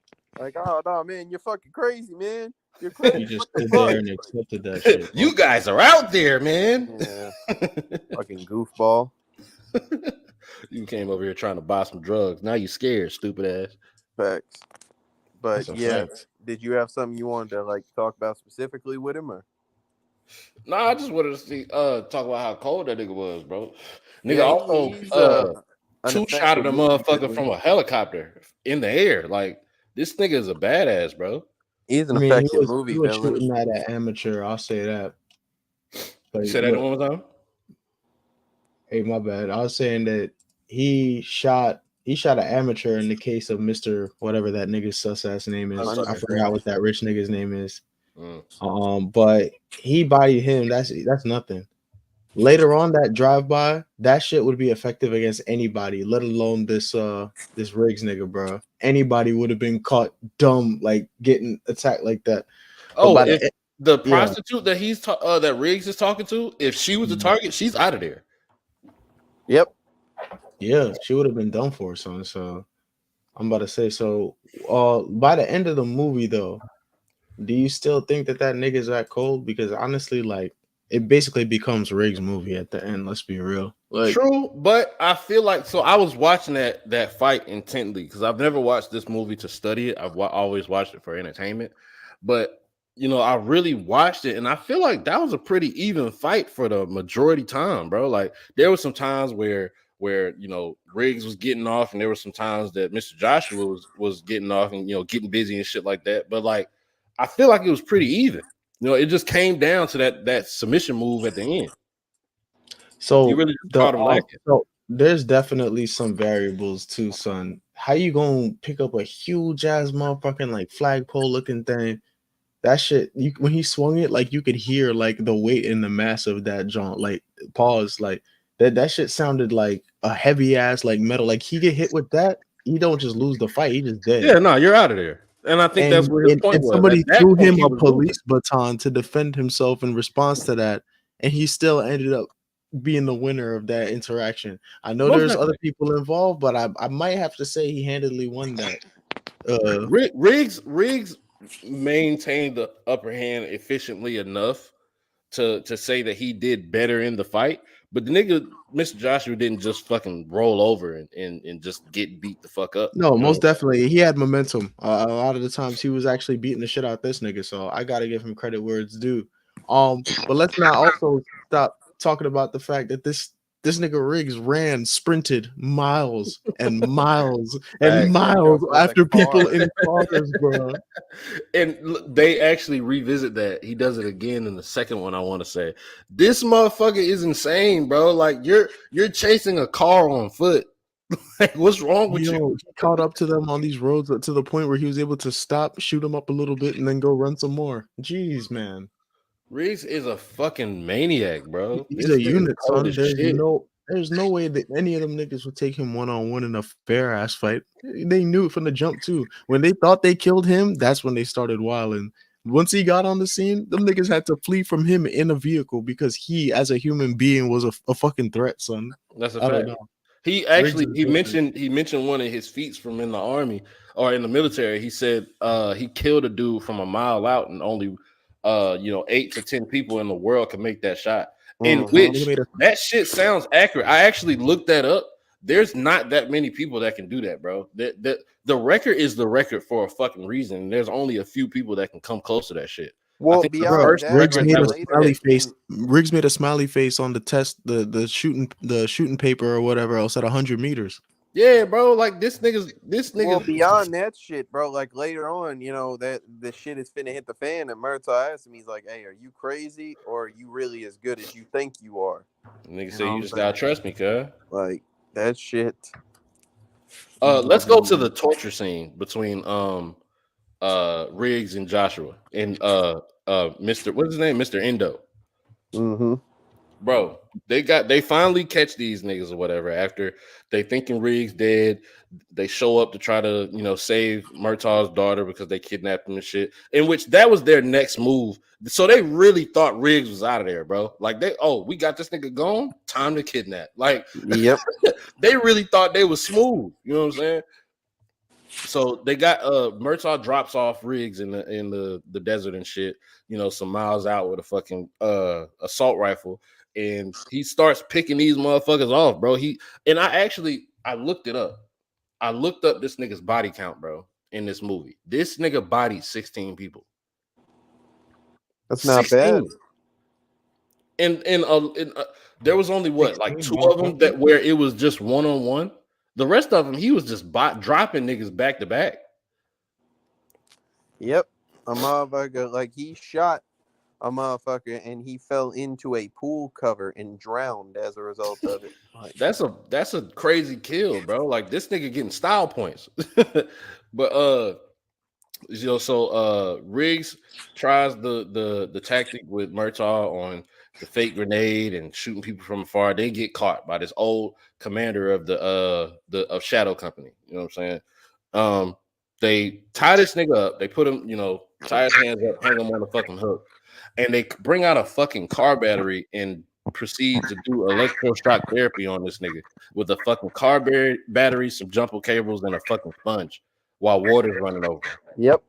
no, man, you're fucking crazy, man. You're crazy. You just stood there and accepted that shit. You guys are out there, man. Yeah. Fucking goofball. You came over here trying to buy some drugs. Now you scared, stupid ass. Facts. But That's yeah, did you have something you wanted to like talk about specifically with him, or? Nah, I just wanted to see talk about how cold that nigga was, bro. Nigga Yeah, also he's an two shot of effective the movie motherfucker villain. from a helicopter in the air. Like this nigga is a badass, bro. He's an I mean, effective movie he was villain. shooting at an amateur. I'll say that. You Like, said that look, one more time. hey, my bad. I was saying that he shot an amateur in the case of Mr. whatever that nigga's sus ass name is. I Money forgot what Stretch. that rich nigga's name is. Mm. But he bodied him. That's nothing. Later on, that drive by, that shit would be effective against anybody, let alone this Riggs nigga, bro. Anybody would have been caught dumb, like getting attacked like that. But Oh, if the yeah, prostitute that that Riggs is talking to, if she was the Mhm. target, she's out of there. Yep. Yeah, she would have been done for, son. So I'm about to say, so by the end of the movie, though, do you still think that nigga's that cold? Because honestly, like, it basically becomes Riggs' movie at the end. Let's be real. Like, True, but I feel like so I was watching that fight intently because I've never watched this movie to study it. I've always watched it for entertainment, but I really watched it and I feel like that was a pretty even fight for the majority time, bro. Like there were some times where Riggs was getting off, and there were some times that Mr. Joshua was getting off and getting busy and shit like that. But like I feel like it was pretty even. It just came down to that submission move at the end. You so really just caught him lacking. so there's definitely some variables too, son. How you gonna pick up a huge ass motherfucking like flagpole looking thing? That shit, when he swung it, like you could hear like the weight and the mass of that joint. Like pause, like that shit sounded like a heavy ass like metal. Like he get hit with that, he don't just lose the fight, he just dead. Yeah, no, you're out of there. And I think that's and where his and, point and was. At somebody that threw point, him he a was losing. police baton to defend himself in response to that, and he still ended up being the winner of that interaction. I know Most there's other definitely. people involved, but I might have to say he handedly won that. Riggs maintained the upper hand efficiently enough to say that he did better in the fight. But the nigga, Mr. Joshua, didn't just fucking roll over and just get beat the fuck up. No, You know what most I'm saying? definitely he had momentum. A lot of the times he was actually beating the shit out this nigga, so I gotta give him credit where it's due. But let's not also stop talking about the fact that this nigga Riggs sprinted miles and miles and Facts. Kept up miles with the after people car. in cars, bro. And they actually revisit that. He does it again in the second one. I want to say this motherfucker is insane, bro. Like you're chasing a car on foot. Like what's wrong with you? He caught up to them on these roads to the point where he was able to stop, shoot them up a little bit, and then go run some more. Jeez, man. Riggs is a fucking maniac, bro. He's This a nigga's unit, cold son. as shit. There's no way that any of them niggas would take him one on one in a fair ass fight. They knew it from the jump too. When they thought they killed him, that's when they started wilding. Once he got on the scene, them niggas had to flee from him in a vehicle because he, as a human being, was a fucking threat, son. That's a I don't fact. know. He Riggs actually is he different. mentioned one of his feats from in the army or in the military. He said he killed a dude from a mile out, and only 8 to 10 people in the world can make that shot. In Nigga which made a that shit sounds accurate. I actually looked that up. There's not that many people that can do that, bro. The record is the record for a fucking reason. There's only a few people that can come close to that shit. I Well, think the Bro, beyond first that, Riggs record like made that a was later smiley set. face. in Riggs made a smiley face on the test, the shooting paper or whatever else at 100 meters. Yeah, bro. Like this well, nigga's beyond that shit, bro, like later on, that the shit is finna hit the fan, and Murtaugh asked him, he's like, "Hey, are you crazy, or are you really as good as you think you are?" nigga You say know you what I'm just gotta saying? trust me, cuz. Like that shit. Let's go to the torture scene between Riggs and Joshua and Mr. what's his name? Mr. Endo. Mm-hmm. Bro, they finally catch these niggas or whatever after they thinking Riggs dead. They show up to try to, save Murtaugh's daughter because they kidnapped him and shit. In which that was their next move. So they really thought Riggs was out of there, bro. Like we got this nigga gone. Time to kidnap. Like Yep. they really thought they was smooth. You know what I'm saying? So they got Murtaugh drops off Riggs in the desert and shit, some miles out with a fucking assault rifle, and he starts picking these motherfuckers off, bro. I looked it up. I looked up this nigga's body count, bro, in this movie. This nigga bodied 16 people. That's not bad. 16. There was only what, like 16, 2 of them motherfucker. that where it was just 1-on-1. The rest of them, he was just dropping niggas back to back. Yep, a motherfucker, like he shot a motherfucker and he fell into a pool cover and drowned as a result of it. Like, That's a crazy kill, bro. Like this nigga getting style points. But so Riggs tries the tactic with Murtaugh on the fake grenade and shooting people from afar. They get caught by this old commander of the Shadow Company. You know what I'm saying? They tie this nigga up. They put him, tie his hands up, hang him on the fucking hook, and they bring out a fucking car battery and proceed to do electroshock therapy on this nigga with a fucking car battery, some jumper cables, and a fucking sponge while water's running over him. yep.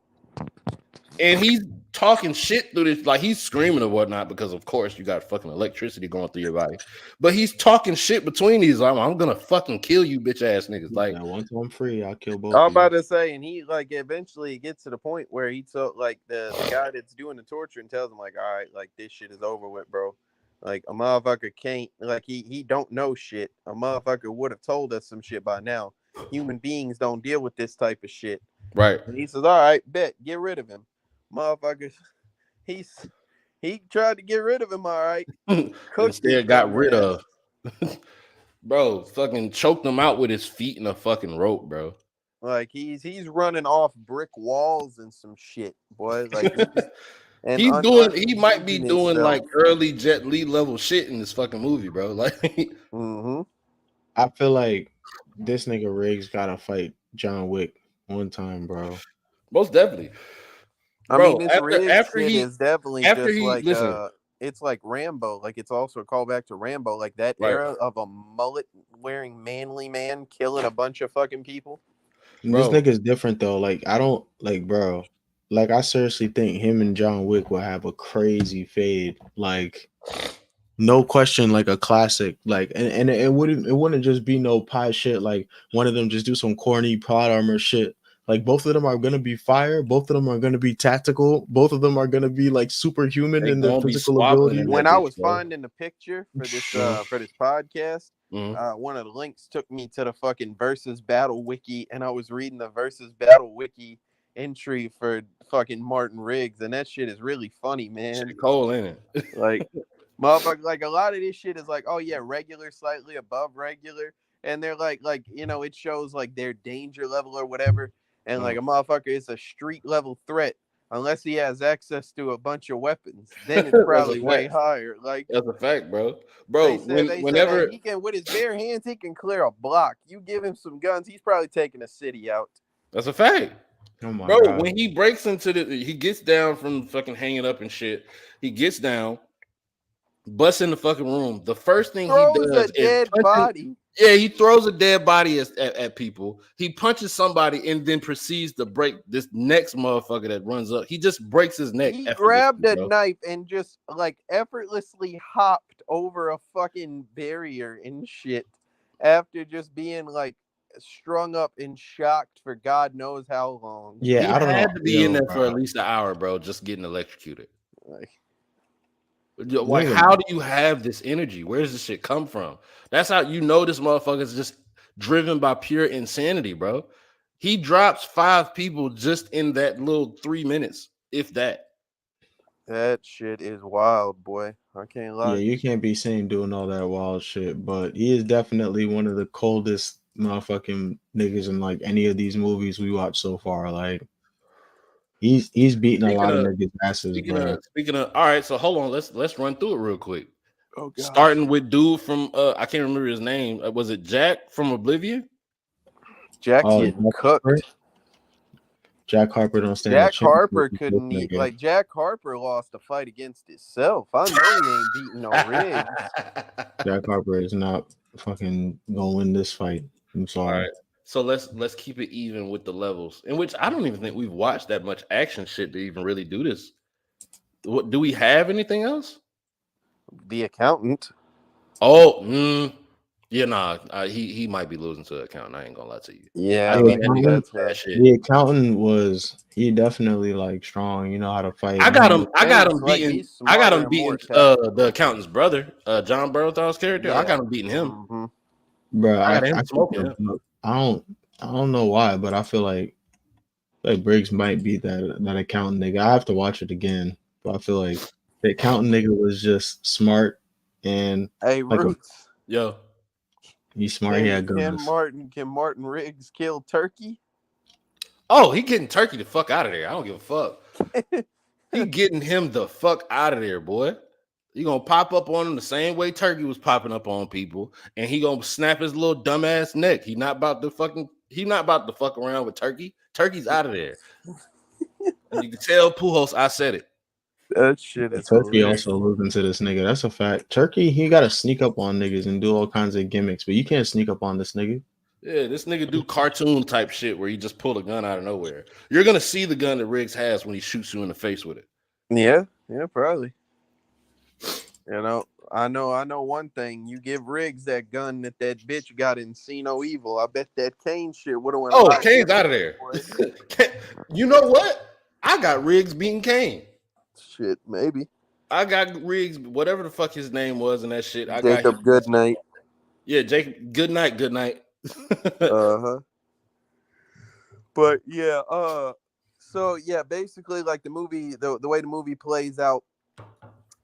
And he's talking shit through this, like he's screaming or whatnot, because of course you got fucking electricity going through your body. But he's talking shit between these. I'm gonna fucking kill you, bitch ass niggas. Like, once I'm free, I'll kill both. I'm of you. about to say, and he like eventually gets to the point where he told like the guy that's doing the torture and tells him like, all right, like this shit is over with, bro. Like a motherfucker can't, like he don't know shit. A motherfucker would have told us some shit by now. Human beings don't deal with this type of shit. right. And he says, all right, bet, get rid of him. Motherfuckers, he tried to get rid of him, all right. Instead got rid of. Bro, fucking choked him out with his feet in a fucking rope, bro. Like he's running off brick walls and some shit, boy. Like he might be doing himself. like early Jet Li level shit in this fucking movie, bro. Like, I feel like this nigga Riggs gotta fight John Wick one time, bro. most definitely. I Bro, mean, this Riggs shit is definitely after just he like listen, it's like Rambo. Like it's also a callback to Rambo, like that Right. era of a mullet wearing manly man killing a bunch of fucking people. This Bro. nigga's different though. Like I don't like, bro. Like I seriously think him and John Wick will have a crazy fade. Like no question, like a classic. Like and it wouldn't just be no pie shit. Like one of them just do some corny plot armor shit. Like both of them are gonna be fire. Both of them are gonna be tactical. Both of them are gonna be like superhuman They in their gonna be physical squabbling abilities. in When that I bitch, was bro. finding the picture for this podcast, one of the links took me to the fucking Versus Battle Wiki, and I was reading the Versus Battle Wiki entry for fucking Martin Riggs, and that shit is really funny, man. Shit cold, ain't it? Like, motherfucker, like a lot of this shit is like, oh yeah, regular, slightly above regular, and they're like, it shows like their danger level or whatever, and like a motherfucker is a street level threat. Unless he has access to a bunch of weapons, then it's probably way higher. Like that's a fact, bro. Bro, they said whenever that he can, with his bare hands, he can clear a block. You give him some guns, he's probably taking a city out. that's a fact. Oh my Bro, god. when he breaks into he gets down from fucking hanging up and shit. He gets down, busts in the fucking room. The first thing he Throws does a dead is body. Yeah, he throws a dead body at people. He punches somebody and then proceeds to break this next motherfucker that runs up. He just breaks his neck. He grabbed a knife and just like effortlessly hopped over a fucking barrier and shit after just being like strung up and shocked for God knows how long. Yeah, He I don't know. had to be in there for at least an hour, bro, just getting electrocuted. Like, how do you have this energy? Where does this shit come from? That's how you know this motherfucker is just driven by pure insanity, bro. He drops 5 people just in that little 3 minutes, if that. That shit is wild, boy. I can't lie. Yeah, you can't be seen doing all that wild shit, but he is definitely one of the coldest motherfucking niggas in like any of these movies we watched so far. Like he's beating a lot of niggas' asses, bro. Speaking of, all right, so hold on, let's run through it real quick. Oh, God. Starting with dude from I can't remember his name. Was it Jack from Oblivion? Jack's getting cooked. Jack Harper don't stand. Jack Harper couldn't eat. Like Jack Harper lost a fight against himself. I know he ain't beating no Riggs. Jack Harper is not fucking gonna win this fight. I'm sorry. All right. So let's keep it even with the levels, in which I don't even think we've watched that much action shit to even really do this. What do we have anything else? The Accountant. Oh, Yeah, nah, he might be losing to the accountant. I ain't gonna lie to you. Yeah, I I The think think that nigga accountant, that's did that her. shit. the accountant was he definitely like strong. You know how to fight. I And got he him. I got him Thinks like beating. he's I got smarter him and more beating the tactical. accountant's brother, John Berthold's character. I Yeah. got him beating him. Mm-hmm. bro, I got I him keep smoking the him. book. I don't know why, but I feel like Briggs might be that accountant nigga. I have to watch it again, but I feel like the accountant nigga was just smart and Hey, like a Roots. Yo, he's smart. He had guns. Can Martin Riggs kill Turkey? oh, he getting Turkey the fuck out of there. I don't give a fuck. He getting him the fuck out of there, boy. He gonna pop up on him the same way Turkey was popping up on people, and he gonna snap his little dumbass neck. He not about to fuck around with Turkey. Turkey's out of there. And you can tell Pujols I said it. That shit Yeah, is Turkey hilarious. also losing to this nigga. That's a fact. Turkey, he got to sneak up on niggas and do all kinds of gimmicks, but you can't sneak up on this nigga. Yeah, this nigga do cartoon type shit where he just pull a gun out of nowhere. You're gonna see the gun that Riggs has when he shoots you in the face with it. Yeah, probably. I know one thing. You give Riggs that gun that bitch got in See No Evil. I bet that Kane shit would have went a Oh, lot Kane's out of differently, there. boy. You know what? I got Riggs beating Kane. Shit, maybe. I got Riggs, whatever the fuck his name was, and that shit. I got him. Jacob Goodnight. Yeah, Jake. Good night. Good night. Uh-huh. But yeah, so yeah, basically like the movie, the way the movie plays out,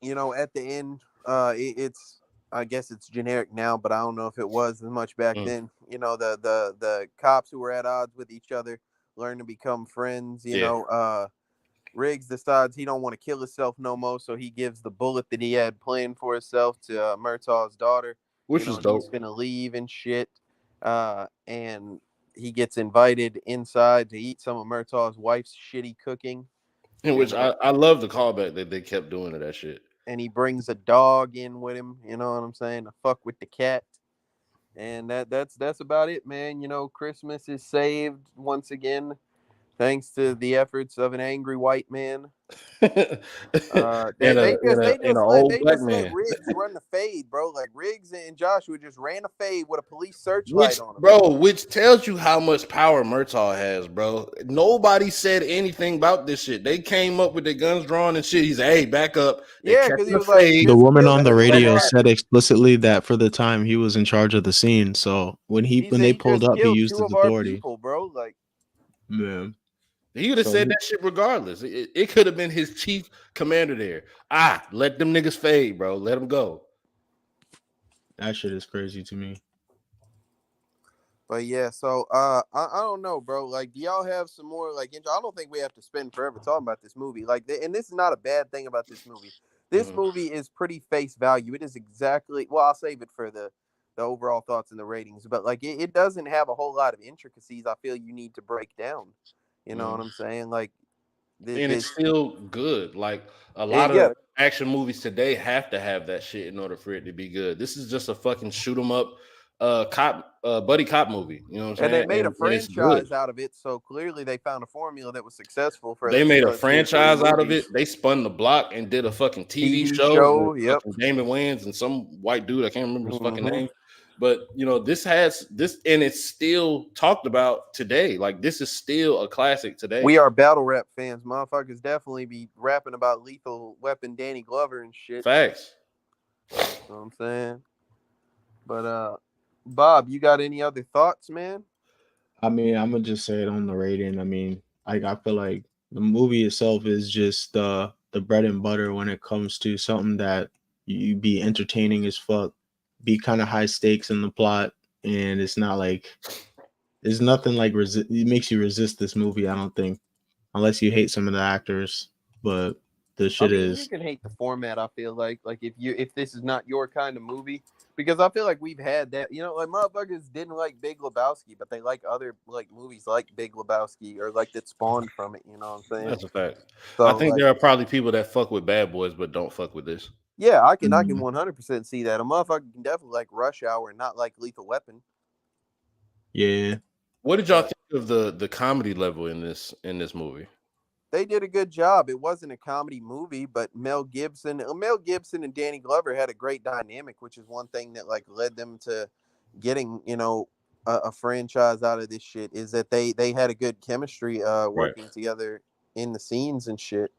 at the end, it's I guess it's generic now, but I don't know if it was as much back then. The cops who were at odds with each other learn to become friends. Yeah. Riggs decides he don't want to kill himself no more, so he gives the bullet that he had planned for himself to Murtaugh's daughter. Which is And he's dope. gonna leave and shit. And he gets invited inside to eat some of Murtaugh's wife's shitty cooking. In which And I love the callback that they kept doing to that shit. and he brings a dog in with him. You know what I'm saying? To fuck with the cat. And that's about it, man. Christmas is saved once again, thanks to the efforts of an angry white man. And an old They black just let man. Riggs run the fade, bro. Like Riggs and Joshua just ran a fade with a police Which, searchlight on him. bro, which tells you how much power Murtaugh has, bro. Nobody said anything about this shit. They came up with their guns drawn and shit. He said, "Hey, back up." They Yeah, kept because he the was like, fade. The just woman kill on him the and let it radio happen. said explicitly that for the time he was in charge of the scene. So when He said they he pulled just up, he killed used two his of our authority. people, bro. Like, Yeah. He would have So said that shit regardless. It could have been his chief commander there. Let them niggas fade, bro. Let them go. that shit is crazy to me. but yeah, so I don't know, bro. Like, do y'all have some more like intro? I don't think we have to spend forever talking about this movie. Like, and this is not a bad thing about this movie. This movie is pretty face value. It is exactly well. I'll save it for the overall thoughts and the ratings, but like it doesn't have a whole lot of intricacies. I feel you need to break down. You know what I'm saying? Like, And it's this, still good. Like a lot yeah. of action movies today have to have that shit in order for it to be good. This is just a fucking shoot 'em up cop buddy cop movie. You know what I'm And they saying? made a And it's good. franchise out of it, so clearly they found a formula that was successful for They made a a series of franchise out of movies. it. They spun the block and did a fucking TV TV show with show, yep. fucking Damon Wayans and some white dude. I can't remember his fucking Mm-hmm. name. But this has this, and it's still talked about today. Like this is still a classic today. We are battle rap fans. Motherfuckers definitely be rapping about Lethal Weapon, Danny Glover and shit. Facts. You know what I'm saying? But Bob, you got any other thoughts, man? I mean, I'm gonna just say it on the rating. I mean, like I feel like the movie itself is just the bread and butter when it comes to something that you be entertaining as fuck, be kind of high stakes in the plot, and it's not like there's nothing like it makes you resist this movie. I don't think, unless you hate some of the actors, but the I shit mean, you is can hate the format. I feel like if this is not your kind of movie, because I feel like we've had that. Like motherfuckers didn't like Big Lebowski, but they like other like movies like Big Lebowski or like that spawned from it. You know what I'm saying? That's a fact. I So think like, there are probably people that fuck with Bad Boys but don't fuck with this. yeah, I can 100% see that. A motherfucker can definitely like Rush Hour and not like Lethal Weapon. yeah. What did y'all think of the comedy level in this movie? They did a good job. It wasn't a comedy movie, but Mel Gibson and Danny Glover had a great dynamic, which is one thing that like led them to getting, a franchise out of this shit is that they had a good chemistry Right. working together in the scenes and shit.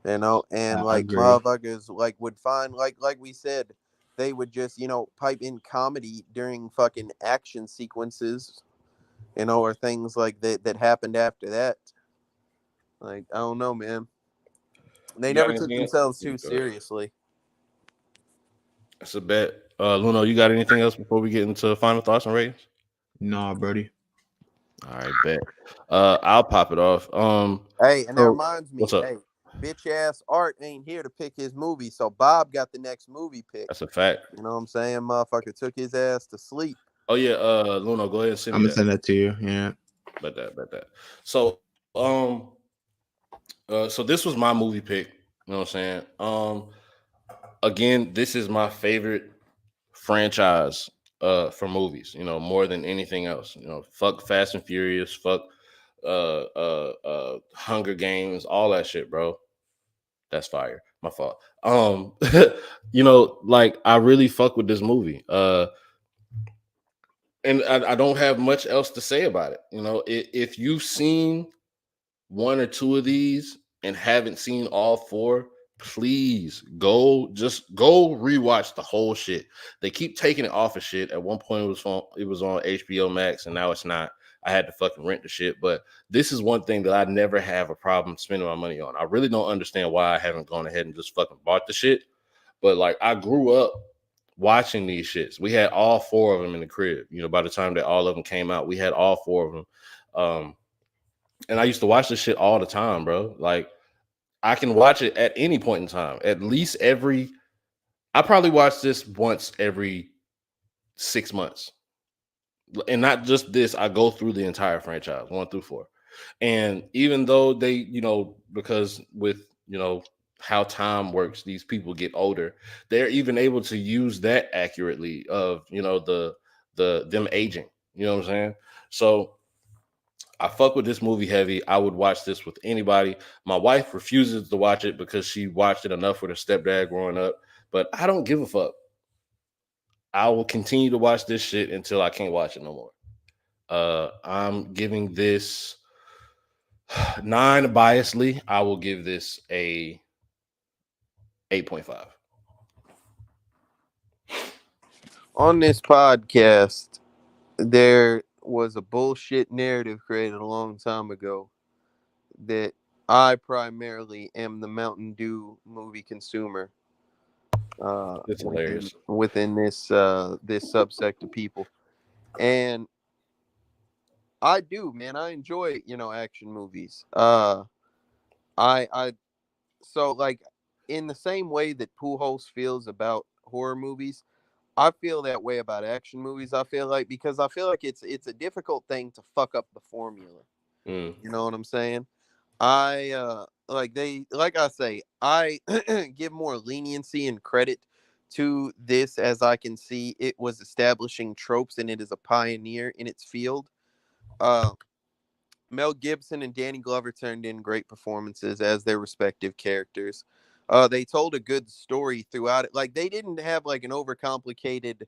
And I like agree. motherfuckers like would find like we said, they would just, pipe in comedy during fucking action sequences, or things like that happened after that. Like, I don't know, man. They You got never took anything else? themselves Yeah, too go ahead. seriously. That's a bet. Luno, you got anything else before we get into final thoughts and ratings? Nah, Brody. All right, bet. I'll pop it off. Hey, and that So reminds me, what's up? hey, bitch ass Art ain't here to pick his movie, so Bob got the next movie pick. That's a fact. You know what I'm saying? Motherfucker took his ass to sleep. Oh yeah, Luno, go ahead and send I'm me gonna that. send that to you. Yeah. Bet that. So so this was my movie pick. You know what I'm saying? Again, this is my favorite franchise for movies, more than anything else. Fuck Fast and Furious, fuck Hunger Games, all that shit, bro. That's fire. My fault. Like I really fuck with this movie. And I don't have much else to say about it. If you've seen one or two of these and haven't seen all four, please just go rewatch the whole shit. They keep taking it off of shit. At one point it was on HBO Max and now it's not. I had to fucking rent the shit. But this is one thing that I never have a problem spending my money on. I really don't understand why I haven't gone ahead and just fucking bought the shit. But like I grew up watching these shits. We had all four of them in the crib. By the time that all of them came out, we had all four of them. And I used to watch this shit all the time, bro. Like I can watch it at any point in time. At least I probably watch this once every 6 months. And not just this, I go through the entire franchise, 1 through 4. And even though they, because with, how time works, these people get older, they're even able to use that accurately of, them aging. You know what I'm saying? So I fuck with this movie heavy. I would watch this with anybody. My wife refuses to watch it because she watched it enough with her stepdad growing up. But I don't give a fuck. I will continue to watch this shit until I can't watch it no more. I'm giving this non-biasly. I will give this a 8.5. On this podcast, there was a bullshit narrative created a long time ago that I primarily am the Mountain Dew movie consumer It's hilarious. within this subsect of people. And I do, man. I enjoy, action movies. I so like in the same way that Pujols feels about horror movies, I feel that way about action movies. I feel like because I feel like it's a difficult thing to fuck up the formula. Mm. You know what I'm saying? I like I say, I give more leniency and credit to this as I can see it was establishing tropes and it is a pioneer in its field. Uh Mel Gibson and Danny Glover turned in great performances as their respective characters. They told a good story throughout it. Like they didn't have like an overcomplicated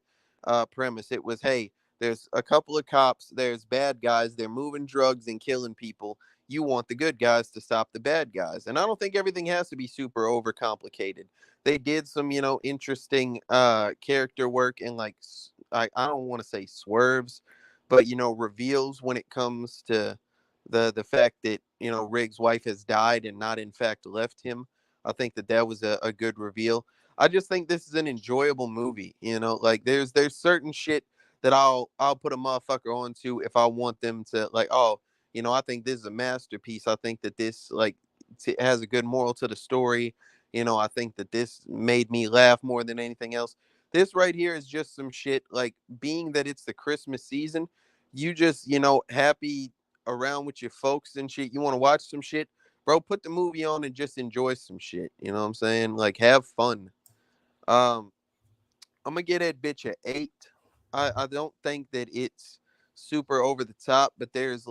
premise. It was, hey, there's a couple of cops, there's bad guys, they're moving drugs and killing people. You want the good guys to stop the bad guys. And I don't think everything has to be super overcomplicated. They did some, interesting character work and like I don't want to say swerves, but reveals when it comes to the fact that Riggs' wife has died and not in fact left him. I think that was a good reveal. I just think this is an enjoyable movie. Like there's certain shit that I'll put a motherfucker onto if I want them to like, oh, I think this is a masterpiece. I think that this like has a good moral to the story. I think that this made me laugh more than anything else. This right here is just some shit like being that it's the Christmas season, you just, happy around with your folks and shit, you want to watch some shit, bro, put the movie on and just enjoy some shit. You know what I'm saying? Like have fun. Um, I'm gonna get that bitch a 8. I don't think that it's super over the top, but there's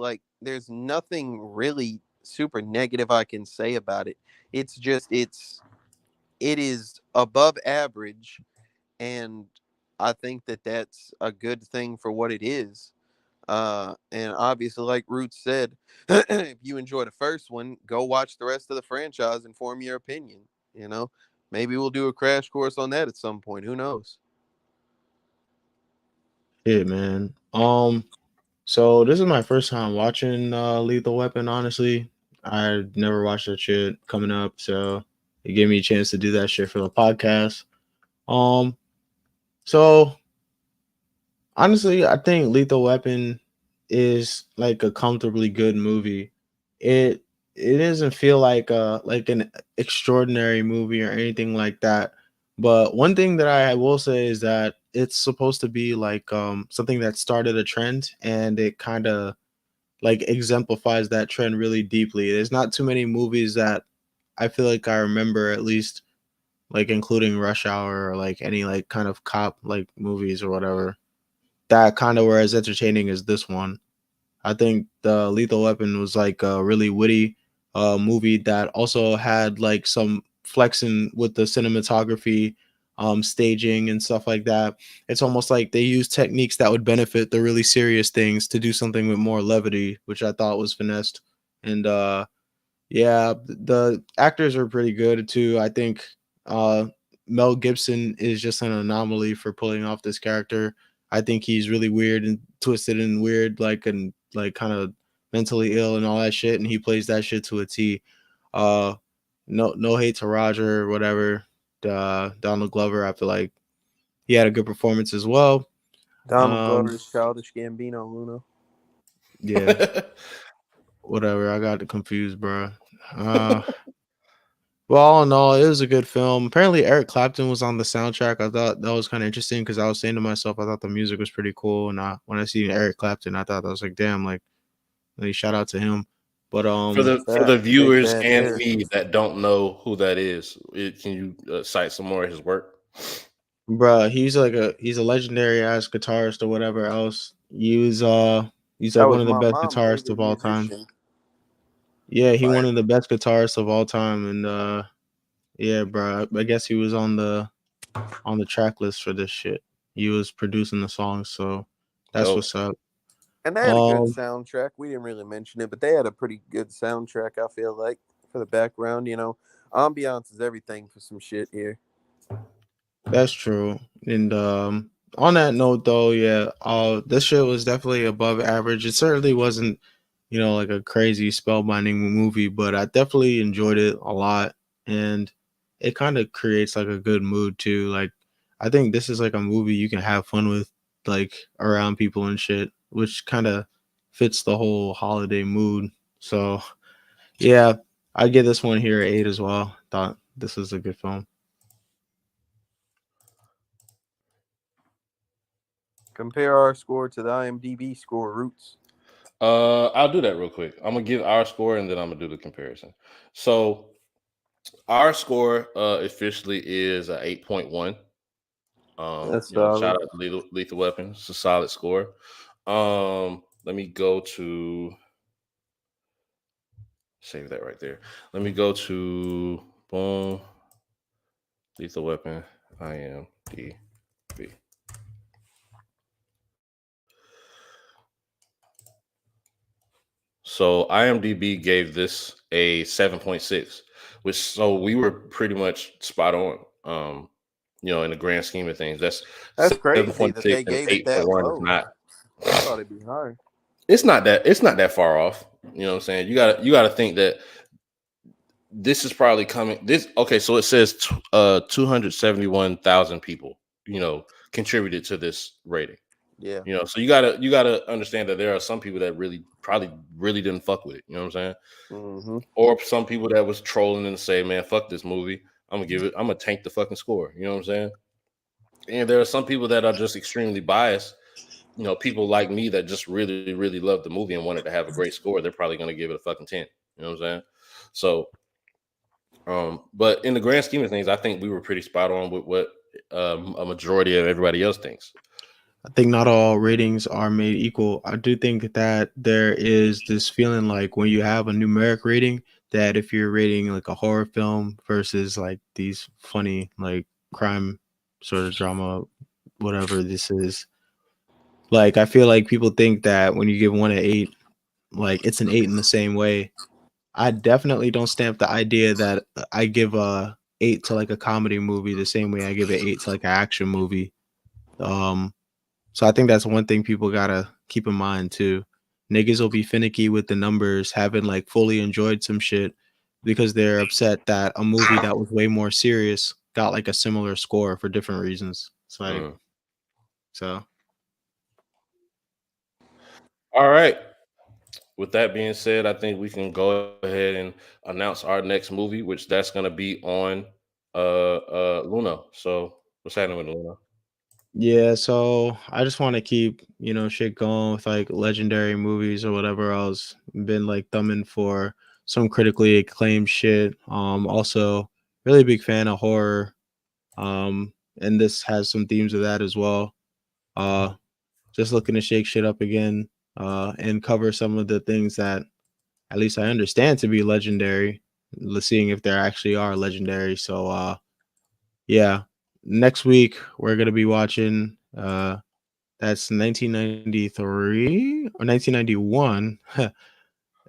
nothing really super negative I can say about it. It's just it is above average, and I think that that's a good thing for what it is. And obviously, like Roots said, if you enjoy the first one, go watch the rest of the franchise and form your opinion. You know, maybe we'll do a crash course on that at some point. Who knows? Yeah, man. So this is my first time watching Lethal Weapon. Honestly, I never watched that shit coming up, so it gave me a chance to do that shit for the podcast. Um, so honestly, I think Lethal Weapon is like a comfortably good movie. It it doesn't feel like an extraordinary movie or anything like that. But one thing that I will say is that it's supposed to be like something that started a trend, and it kind of like exemplifies that trend really deeply. There's not too many movies that I feel like I remember, at least like including Rush Hour or like any like kind of cop like movies or whatever, that kind of were as entertaining as this one. I think the Lethal Weapon was like a really witty movie that also had like some flexing with the cinematography, staging and stuff like that. It's almost like they use techniques that would benefit the really serious things to do something with more levity, which I thought was finessed. And yeah, the actors are pretty good too. I think uh, Mel Gibson is just an anomaly for pulling off this character. I think he's really weird and twisted and weird, like and like kind of mentally ill and all that shit, and he plays that shit to a T. Uh, no hate to Roger or whatever. Donald Glover, I feel like he had a good performance as well. Donald Um, Glover's Childish Gambino, Luna. yeah, whatever. I got confused, bro. Uh, Well, all in all, it was a good film. Apparently, Eric Clapton was on the soundtrack. I thought that was kind of interesting because I was saying to myself, I thought the music was pretty cool. And when I see Eric Clapton, I thought I was like, damn, like shout out to him. But For Big for fat, the big viewers bad and Eric. me that don't know who that is, can you cite some more of his work? bruh, he's a legendary ass guitarist or whatever else. He's That like one was of the my best mama, guitarists favorite of all time. musician. Yeah, he one Fire. of the best guitarists of all time. And yeah, bro, I guess he was on the track list for this shit. He was producing the songs, so that's Dope. what's up. And they had a good Um, soundtrack. We didn't really mention it, but they had a pretty good soundtrack, I feel like, for the background. You know, ambiance is everything for some shit here. that's true. And on that note though, yeah, this shit was definitely above average. It certainly wasn't, like a crazy spellbinding movie, but I definitely enjoyed it a lot. And it kind of creates like a good mood too. Like I think this is like a movie you can have fun with, like around people and shit, which kind of fits the whole holiday mood. So yeah, I give this one here an 8 as well. Thought this was a good film. Compare our score to the IMDb score, Roots. I'll do that real quick. I'm gonna give our score and then I'm gonna do the comparison. So our score officially is a 8.1. That's solid. Shout out to Lethal Weapon. It's a solid score. Let me go to save that right there. Let me go to boom. Lethal Weapon. IMDb. So IMDb gave this a 7.6, which so we were pretty much spot on. In the grand scheme of things, that's That's crazy that 7.6 they and gave it that 8.1 is low. not. I thought it'd be higher. It's not that far off. You know what I'm saying? You gotta think that this is probably coming. This okay, so it says 271,000 people, contributed to this rating. Yeah. So you gotta understand that there are some people that probably really didn't fuck with it. You know what I'm saying? Mm-hmm. Or some people that was trolling and say, "Man, fuck this movie. I'm gonna tank the fucking score." You know what I'm saying? And there are some people that are just extremely biased. People like me that just really, really love the movie and wanted to have a great score. They're probably gonna give it a fucking 10. You know what I'm saying? So, but in the grand scheme of things, I think we were pretty spot on with what a majority of everybody else thinks. I think not all ratings are made equal. I do think that there is this feeling like when you have a numeric rating, that if you're rating like a horror film versus like these funny like crime sort of drama whatever this is. Like, I feel like people think that when you give one an 8, like it's an 8 in the same way. I definitely don't stamp the idea that I give a 8 to like a comedy movie the same way I give an 8 to like an action movie. So I think that's one thing people gotta keep in mind too. Niggas will be finicky with the numbers, having like fully enjoyed some shit because they're upset that a movie that was way more serious got like a similar score for different reasons. It's like, so. All right. With that being said, I think we can go ahead and announce our next movie, which that's gonna be on Luna. So what's happening with Luna? Yeah, so I just want to keep, shit going with like legendary movies or whatever else. Been like thumbing for some critically acclaimed shit. Also really big fan of horror. And this has some themes of that as well. Just looking to shake shit up again, and cover some of the things that at least I understand to be legendary. Seeing if there actually are legendary. So yeah. Next week we're gonna be watching that's 1993 or 1991.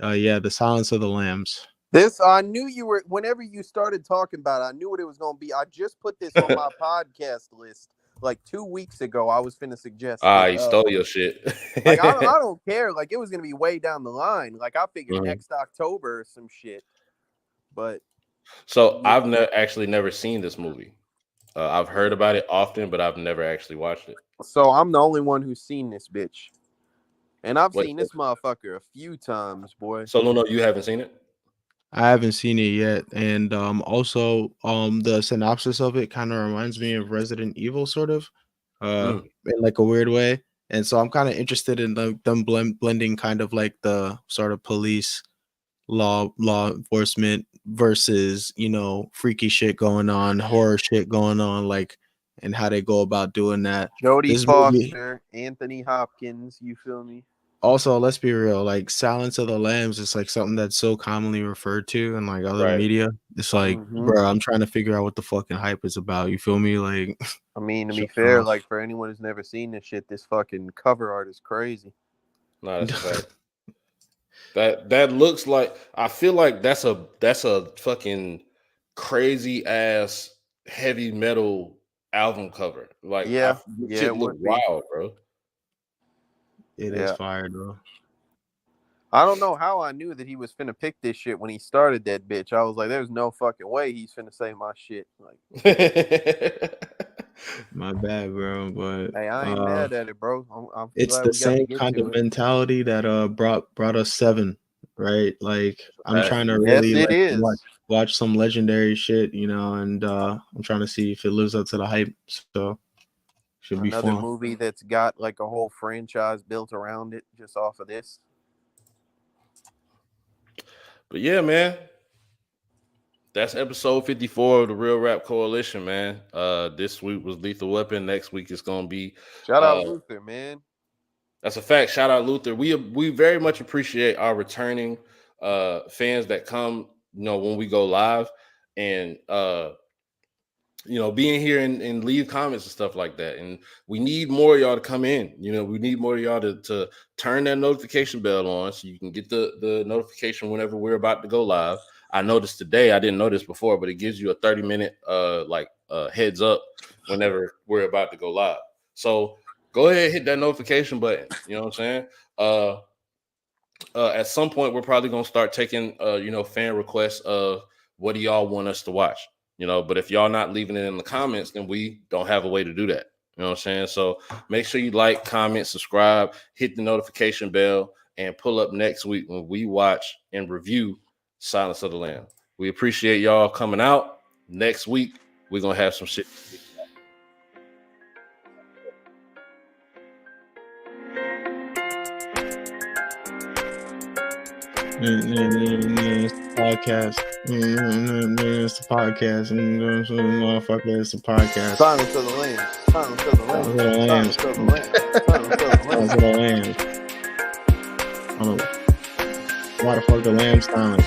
Yeah, The Silence of the Lambs. This, I knew you were, whenever you started talking about it, I knew what it was going to be. I just put this on my podcast list like 2 weeks ago. I was finna suggest You stole your shit. like, I don't care. Like, it was going to be way down the line. Like, I figured next October or some shit. But. So yeah. I've actually never seen this movie. I've heard about it often, but I've never actually watched it. So I'm the only one who's seen this bitch. And I've seen this motherfucker a few times, boy. So, Luno, you haven't seen it? I haven't seen it yet. And also the synopsis of it kind of reminds me of Resident Evil, sort of, in like a weird way. And so I'm kind of interested in them blending kind of like the sort of police law enforcement versus, freaky shit going on, horror shit going on, like, and how they go about doing that. Jodie Foster, Anthony Hopkins, you feel me? Also, let's be real, like Silence of the Lambs is like something that's so commonly referred to in like other media. It's like, bro, I'm trying to figure out what the fucking hype is about. You feel me? Like, I mean, to be fair, like for anyone who's never seen this shit, this fucking cover art is crazy. No, that's a fact. That looks like, I feel like that's a fucking crazy ass heavy metal album cover. Like, it look wild, bro. It is fire, bro. I don't know how I knew that he was finna pick this shit when he started that bitch. I was like, there's no fucking way he's finna say my shit. Like, my bad, bro. But hey, I ain't mad at it, bro. I'm it's the same kind of mentality that brought us Seven, right? Like, I'm trying to really watch some legendary shit, and I'm trying to see if it lives up to the hype. So should be another fun. Movie that's got like a whole franchise built around it just off of this. But yeah, man, that's episode 54 of the Real Rap Coalition, man. This week was Lethal Weapon. Next week is gonna be shout out Luther, man. That's a fact. Shout out Luther. We very much appreciate our returning fans that come, when we go live, and being here and leave comments and stuff like that. And we need more of y'all to come in. We need more of y'all to turn that notification bell on so you can get the notification whenever we're about to go live. I noticed today, I didn't know this before, but it gives you a 30-minute heads up whenever we're about to go live. So go ahead, hit that notification button. You know what I'm saying? At some point, we're probably gonna start taking fan requests of what do y'all want us to watch. But if y'all not leaving it in the comments, then we don't have a way to do that. You know what I'm saying? So make sure you like, comment, subscribe, hit the notification bell, and pull up next week when we watch and review Silence of the Lambs. We appreciate y'all coming out. Next week, we're going to have some shit. Podcast. It's the podcast. Motherfucker, it's the podcast. Silence of the Lambs. Silence of the Lambs. Silence of the Lambs. Silence of the Lambs. I don't know. Why the fuck the lamb's silent?